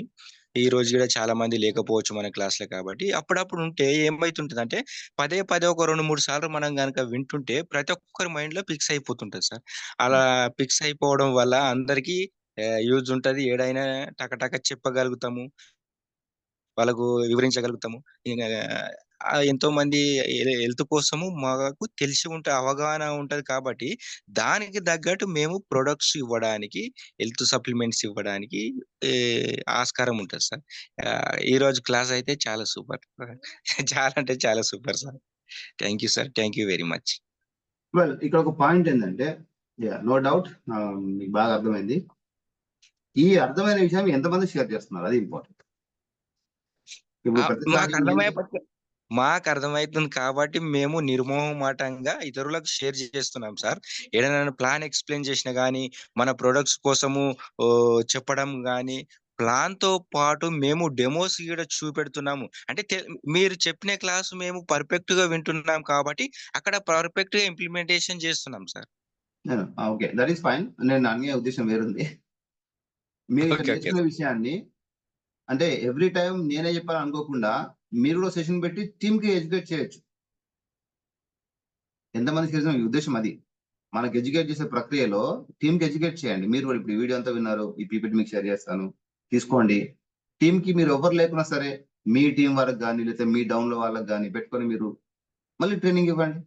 ఈ రోజు కూడా చాలా మంది లేకపోవచ్చు మన క్లాస్లో కాబట్టి, అప్పుడప్పుడు ఉంటే ఏమైతుంటది అంటే పదే ఒక 2-3 సార్లు మనం కనుక వింటుంటే ప్రతి ఒక్కరి మైండ్ లో ఫిక్స్ అయిపోతుంటది సార్. అలా ఫిక్స్ అయిపోవడం వల్ల అందరికి యూజ్ ఉంటది. ఏడైనా టకటక చెప్పగలుగుతాము, వాళ్ళకు వివరించగలుగుతాము. ఎంతో మంది హెల్త్ కోసము మాకు తెలిసి ఉంటే అవగాహన ఉంటది కాబట్టి, దానికి తగ్గట్టు మేము ప్రొడక్ట్స్ ఇవ్వడానికి, హెల్త్ సప్లిమెంట్స్ ఇవ్వడానికి ఆస్కారం ఉంటది సార్. ఈ రోజు క్లాస్ అయితే చాలా సూపర్. చాలా అంటే చాలా super sir. Thank you sir. Thank you very much. Well, ఇక్కడ ఒక పాయింట్ ఏంటంటే, నో డౌట్ మీకు బాగా అర్థమైంది. ఈ అర్థమైన విషయం ఎంతమంది షేర్ చేస్తున్నారు, అది ఇంపార్టెంట్. మాకు అర్థమవుతుంది కాబట్టి మేము నిర్మోహమాటంగా ఇతరులకు షేర్ చేస్తున్నాం సార్. ఏదైనా ప్లాన్ ఎక్స్ప్లెయిన్ చేసినా గానీ, మన ప్రొడక్ట్స్ కోసము చెప్పడం గానీ, ప్లాన్ తో పాటు మేము డెమోస్ కూడా చూపెడుతున్నాము. అంటే మీరు చెప్పిన క్లాసు మేము పర్ఫెక్ట్ గా వింటున్నాం కాబట్టి అక్కడ పర్ఫెక్ట్ గా ఇంప్లిమెంటేషన్ చేస్తున్నాం sir. Okay, that is fine. నేను అనే ఉద్దేశం వేరుంది. మీరు చేసిన విషయాన్ని అంటే ఎవ్రీ టైం నేనే చెప్పాను అనుకోకుండా మీరు కూడా సెషన్ పెట్టి టీమ్ కి ఎడ్యుకేట్ చేయొచ్చు. ఎంతమందికి చేసిన మీ ఉద్దేశం అది. మనకు ఎడ్యుకేట్ చేసే ప్రక్రియలో టీమ్ కి ఎడ్యుకేట్ చేయండి. మీరు కూడా ఇప్పుడు వీడియో అంతా విన్నారు, ఈ పీపీటీ మీకు షేర్ చేస్తాను, తీసుకోండి. టీమ్ కి మీరు ఎవరు లేకున్నా సరే మీ టీం వరకు కానీ, లేకపోతే మీ డౌన్ లో వాళ్ళకి కానీ పెట్టుకొని మీరు మళ్ళీ ట్రైనింగ్ ఇవ్వండి.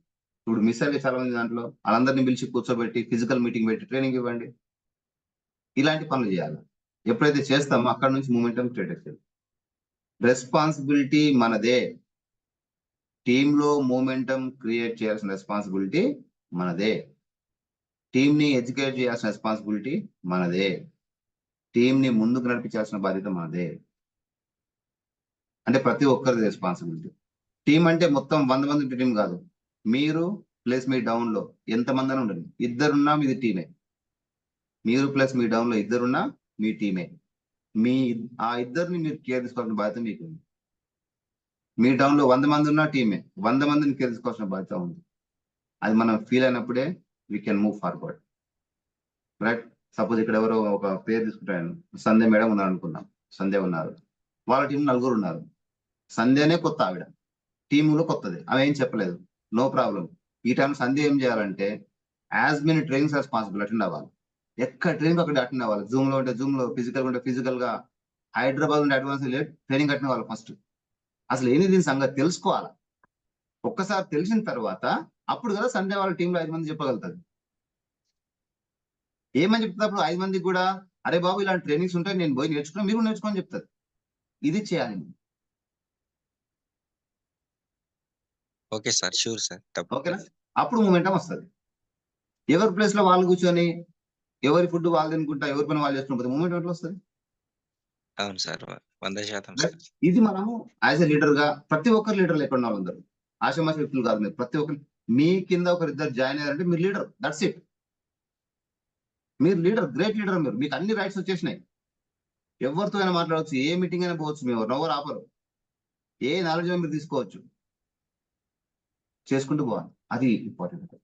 ఇప్పుడు మిస్ అయ్యే చాలా మంది దాంట్లో వాళ్ళందరినీ పిలిచి కూర్చోబెట్టి ఫిజికల్ మీటింగ్ పెట్టి ట్రైనింగ్ ఇవ్వండి. ఇలాంటి పనులు చేయాలి. ఎప్పుడైతే చేస్తామో అక్కడ నుంచి మూమెంటం క్రియేట్ అవుతుంది. రెస్పాన్సిబిలిటీ మనదే. టీంలో మూమెంటం క్రియేట్ చేయాల్సిన రెస్పాన్సిబిలిటీ మనదే. టీంని ఎడ్యుకేట్ చేయాల్సిన రెస్పాన్సిబిలిటీ మనదే. టీంని ముందుకు నడిపించాల్సిన బాధ్యత మనదే. అంటే ప్రతి ఒక్కరిది రెస్పాన్సిబిలిటీ. టీం అంటే మొత్తం 100 మంది టీం కాదు. మీరు ప్లస్ మీ డౌన్ లో ఎంతమంది అని ఉండండి, ఇద్దరున్నా మీది టీమే. మీరు ప్లస్ మీ డౌన్ లో ఇద్దరున్నా మీ టీమే. ఆ ఇద్దరిని మీరు కేర్ తీసుకోవాల్సిన బాధ్యత మీకు ఉంది. మీ డౌన్ లో 100 మంది ఉన్న టీమే, 100 మందిని కేర్ తీసుకోవాల్సిన బాధ్యత ఉంది. అది మనం ఫీల్ అయినప్పుడే we can move forward, right? Suppose ఇక్కడ ఎవరో ఒక పేరు తీసుకుంటాను, సంధ్య మేడం ఉన్నారు అనుకున్నాం. సంధ్య ఉన్నారు, వాళ్ళ టీం 4 ఉన్నారు. సంధ్యనే కొత్త ఆవిడ, టీములో కొత్తది, ఆమె ఏం చెప్పలేదు, నో ప్రాబ్లం. ఈ టైం సంధ్య ఏం చేయాలంటే as many trainings as possible attend అవ్వాలి. ఎక్కడ ట్రైనింగ్ అక్కడ అటెండ్ అవ్వాలి. జూమ్ లో ఉంటే జూమ్ లో, ఫిజికల్ ఉంటే ఫిజికల్ గా, హైదరాబాద్ ఉంటే అడ్వాన్స్ ట్రైనింగ్ అటెండ్ అవ్వాలి. ఫస్ట్ అసలు ఏంది దీని సంగతి తెలుసుకోవాలి. ఒక్కసారి తెలిసిన తర్వాత అప్పుడు కదా సంధ్య వాళ్ళ టీంలో 5 మంది చెప్పగలుగుతుంది. ఏమని చెప్తున్నప్పుడు 5 మందికి కూడా, అరే బాబు ఇలాంటి ట్రైనింగ్స్ ఉంటాయి, నేను పోయి నేర్చుకున్నా, మీరు నేర్చుకొని చెప్తారు. ఇది చేయాలి. ఓకే సార్, షూర్ సార్, ఓకేనా? తప్పకుండా. అప్పుడు మూమెంటం వస్తుంది. ఎవరి ప్లేస్ లో వాళ్ళు కూర్చొని ఎవరి ఫుడ్ వాళ్ళు తినుకుంటా, ఎవరి పని వాళ్ళు చేసుకుంటే మూమెంట్ ఎట్లా వస్తుంది? అవును సార్, 100% Right? సార్. ఇది మనము యాజ్ ఎ లీడర్ గా, ప్రతి ఒక్కరు లీడర్లు ఎక్కడ ఉన్న వాళ్ళందరూ ఆశామాష వ్యక్తులు కాదు. మీరు ప్రతి ఒక్కరు, మీ కింద ఒకరిద్దరు జాయిన్ అయ్యారంటే మీరు లీడర్, దట్స్ ఇట్. మీరు లీడర్, గ్రేట్ లీడర్. మీరు, మీకు అన్ని రైట్స్ వచ్చేసినాయి. ఎవరితో అయినా మాట్లాడవచ్చు, ఏ మీటింగ్ అయినా పోవచ్చు, మేము ఎవరు ఆపరు. ఏ నాలెడ్జ్ మీరు తీసుకోవచ్చు, చేసుకుంటూ పోవాలి. అది important.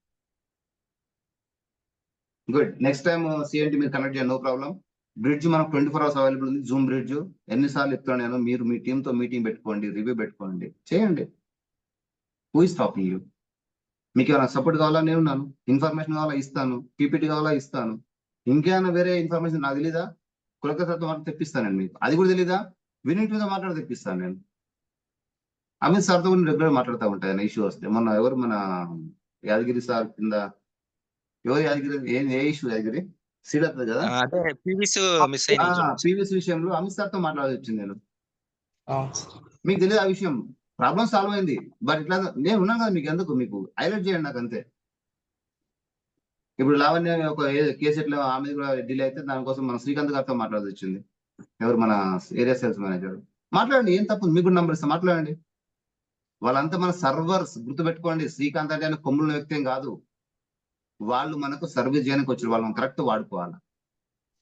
Good. Next time CNT మీరు కనెక్ట్ చేయండి, నో ప్రాబ్లం. బ్రిడ్జ్ మనకు 24 hours అవైలబుల్ ఉంది, జూమ్ బ్రిడ్జ్. ఎన్నిసార్లు చెప్తాను నేను, మీరు మీ టీంతో మీటింగ్ పెట్టుకోండి, రివ్యూ పెట్టుకోండి, చేయండి. Who is talking you? మీకు ఏమైనా సపోర్ట్ కావాలా, నేను ఉన్నాను. ఇన్ఫర్మేషన్ కావాలా, ఇస్తాను. పీపీటీ కావాలా, ఇస్తాను. ఇంకేమైనా వేరే ఇన్ఫర్మేషన్ నాకు తెలీదా, కులకర్తతో మాట్లాడి తెప్పిస్తాను మీకు. అది కూడా తెలీదా, వినిట్ మీద మాట్లాడి తెప్పిస్తాను నేను. అమిత్ సార్తో కూడా రెగ్యులర్ మాట్లాడుతూ ఉంటాను ఇష్యూ వస్తే. మొన్న ఎవరు, మన యాదగిరి సార్ కింద ఎవరు, యాదగిరి ఏ ఇష్యూ, యాదగిరి సీడప్ కదా, అదే పీవీస్ మిస్ అయినాయి చూడండి సార్. పీవీఎస్ విషయంలో అమిత్ సార్తో మాట్లాడాల్సి వచ్చింది నేను. అవును సార్. మీకు తెలియదు ఆ విషయం, ప్రాబ్లం సాల్వ్ అయింది. బట్ ఇట్లా నేను ఉన్నాను కదా మీకు, ఎందుకు మీకు హైలైట్ చేయండి నాకు, అంతే. ఇప్పుడు లావణ్య ఒక కేసు ఎట్లా ఆమె కూడా డిలే అయితే దానికోసం మన శ్రీకాంత్ గారితో మాట్లాడాల్సి వచ్చింది. ఎవరు, మన ఏరియా సేల్స్ మేనేజర్. మాట్లాడండి, ఏం తప్పు, మీకు నంబర్ ఇస్తా, మాట్లాడండి. వాళ్ళంతా మన సర్వర్స్, గుర్తుపెట్టుకోండి. శ్రీకాంత్ అంటే ఆయన కొమ్ముల వ్యక్తి ఏం కాదు. వాళ్ళు మనకు సర్వీస్ చేయడానికి వచ్చారు, వాళ్ళు మనం కరెక్ట్ వాడుకోవాలి.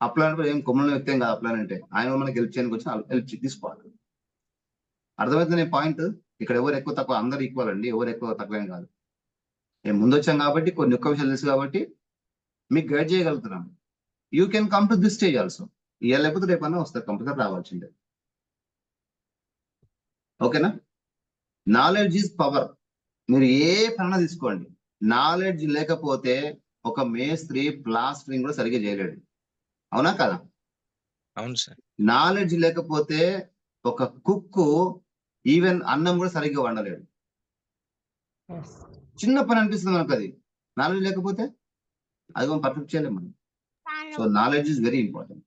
అప్లైన్ కూడా ఏం కొమ్ముల వ్యక్తి ఏం కాదు. అప్లైన్ అంటే ఆయన మనకి హెల్ప్ చేయడానికి వచ్చి హెల్ప్ తీసుకోవాలి. అర్థమవుతుంది పాయింట్? ఇక్కడ ఎవరు ఎక్కువ తక్కువ, అందరు ఈక్వల్ అండి, ఎవరు ఎక్కువ తక్కువేం కాదు. మేము ముందు వచ్చాం కాబట్టి కొన్ని ఒక్క విషయాలు తెలుసు కాబట్టి మీకు గైడ్ చేయగలుగుతున్నాం. You can come to this stage also. ఇవాళ లేకపోతే రేపన్నా వస్తారు, కంపల్సరీ రావాల్సిందే. ఓకేనా? Knowledge is power. మీరు ఏ పని తీసుకోండి, నాలెడ్జ్ లేకపోతే ఒక మేస్త్రి ప్లాస్టరింగ్ కూడా సరిగ్గా చేయలేడు. అవునా కదా? అవును సార్. నాలెడ్జ్ లేకపోతే ఒక కుక్ ఈవెన్ అన్నం కూడా సరిగ్గా వండలేడు. చిన్న పని అనిపిస్తుంది మనకు, అది నాలెడ్జ్ లేకపోతే అది మనం పర్ఫెక్ట్ చేయలేము మనం. So knowledge is very important.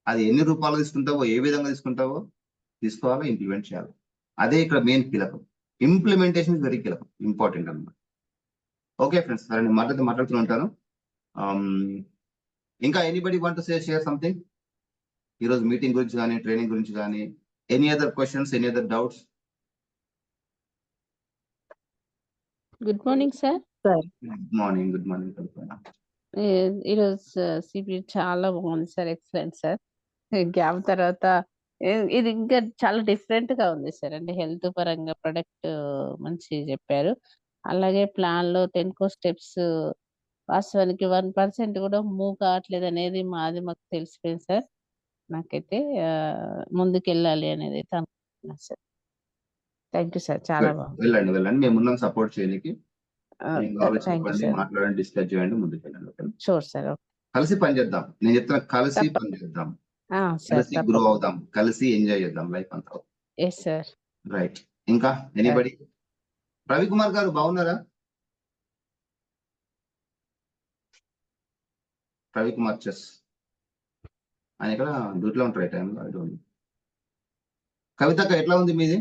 అది ఎన్ని రూపాయలు తీసుకుంటావో, ఏ విధంగా తీసుకుంటావో తీసుకోవాలో, ఇంప్లిమెంట్ చేయాలి. అదే ఇక్కడ మెయిన్ కీలకం. ఇంప్లిమెంటేషన్ ఇస్ వెరీ కీలకం, ఇంపార్టెంట్ అన్నమాట. ఓకే ఫ్రెండ్స్, సరే నేను మాట్లాడుతూ ఉంటాను. ఇంకా anybody want to share something ఈరోజు మీటింగ్ గురించి కానీ, ట్రైనింగ్ గురించి కానీ? Any other questions, any other doubts? Good morning sir. Good morning, good morning. ఈరోజు సిపి చాలా బాగుంది సార్, ఎక్సలెంట్ సార్. గ్యాప్ తర్వాత ఇది ఇంకా చాలా డిఫరెంట్ గా ఉంది సార్. అంటే హెల్త్ పరంగా ప్రొడక్ట్ మంచి చెప్పారు. అలాగే ప్లాన్ లో 10 కోర్స్ స్టెప్స్ వాస్తవానికి 1% కూడా మూవ్ కావట్లేదు అనేది మాకు తెలిసిపోయింది సార్. నాకైతే ముందుకెళ్ళాలి అనేది అయితే అనుకుంటున్నాను సార్. థ్యాంక్ యూ సార్, చాలా బాగుంది. వెళ్ళండి, మేము ఉన్నాం సపోర్ట్ చేయడానికి. Thank you sir. మాట్లాడండి, డిస్కస్ చేయండి, ముందుకు వెళ్ళండి. Sure sir. కలిసి పనిచేద్దాం. నేను చెప్తున్నా, కలిసి పనిచేద్దాం, కలిసి గ్రో అవుదాం, కలిసి ఎంజాయ్ చేద్దాం లైఫ్ అంతా. Yes sir. రైట్. ఇంకా ఎనీబడి? రవికుమార్ గారు బాగున్నారా? రవికుమార్ చెస్, ఆయన ఇక్కడ డ్యూటీలో ఉంటారు ఈ టైంలో. కవితక్క ఎట్లా ఉంది మీది?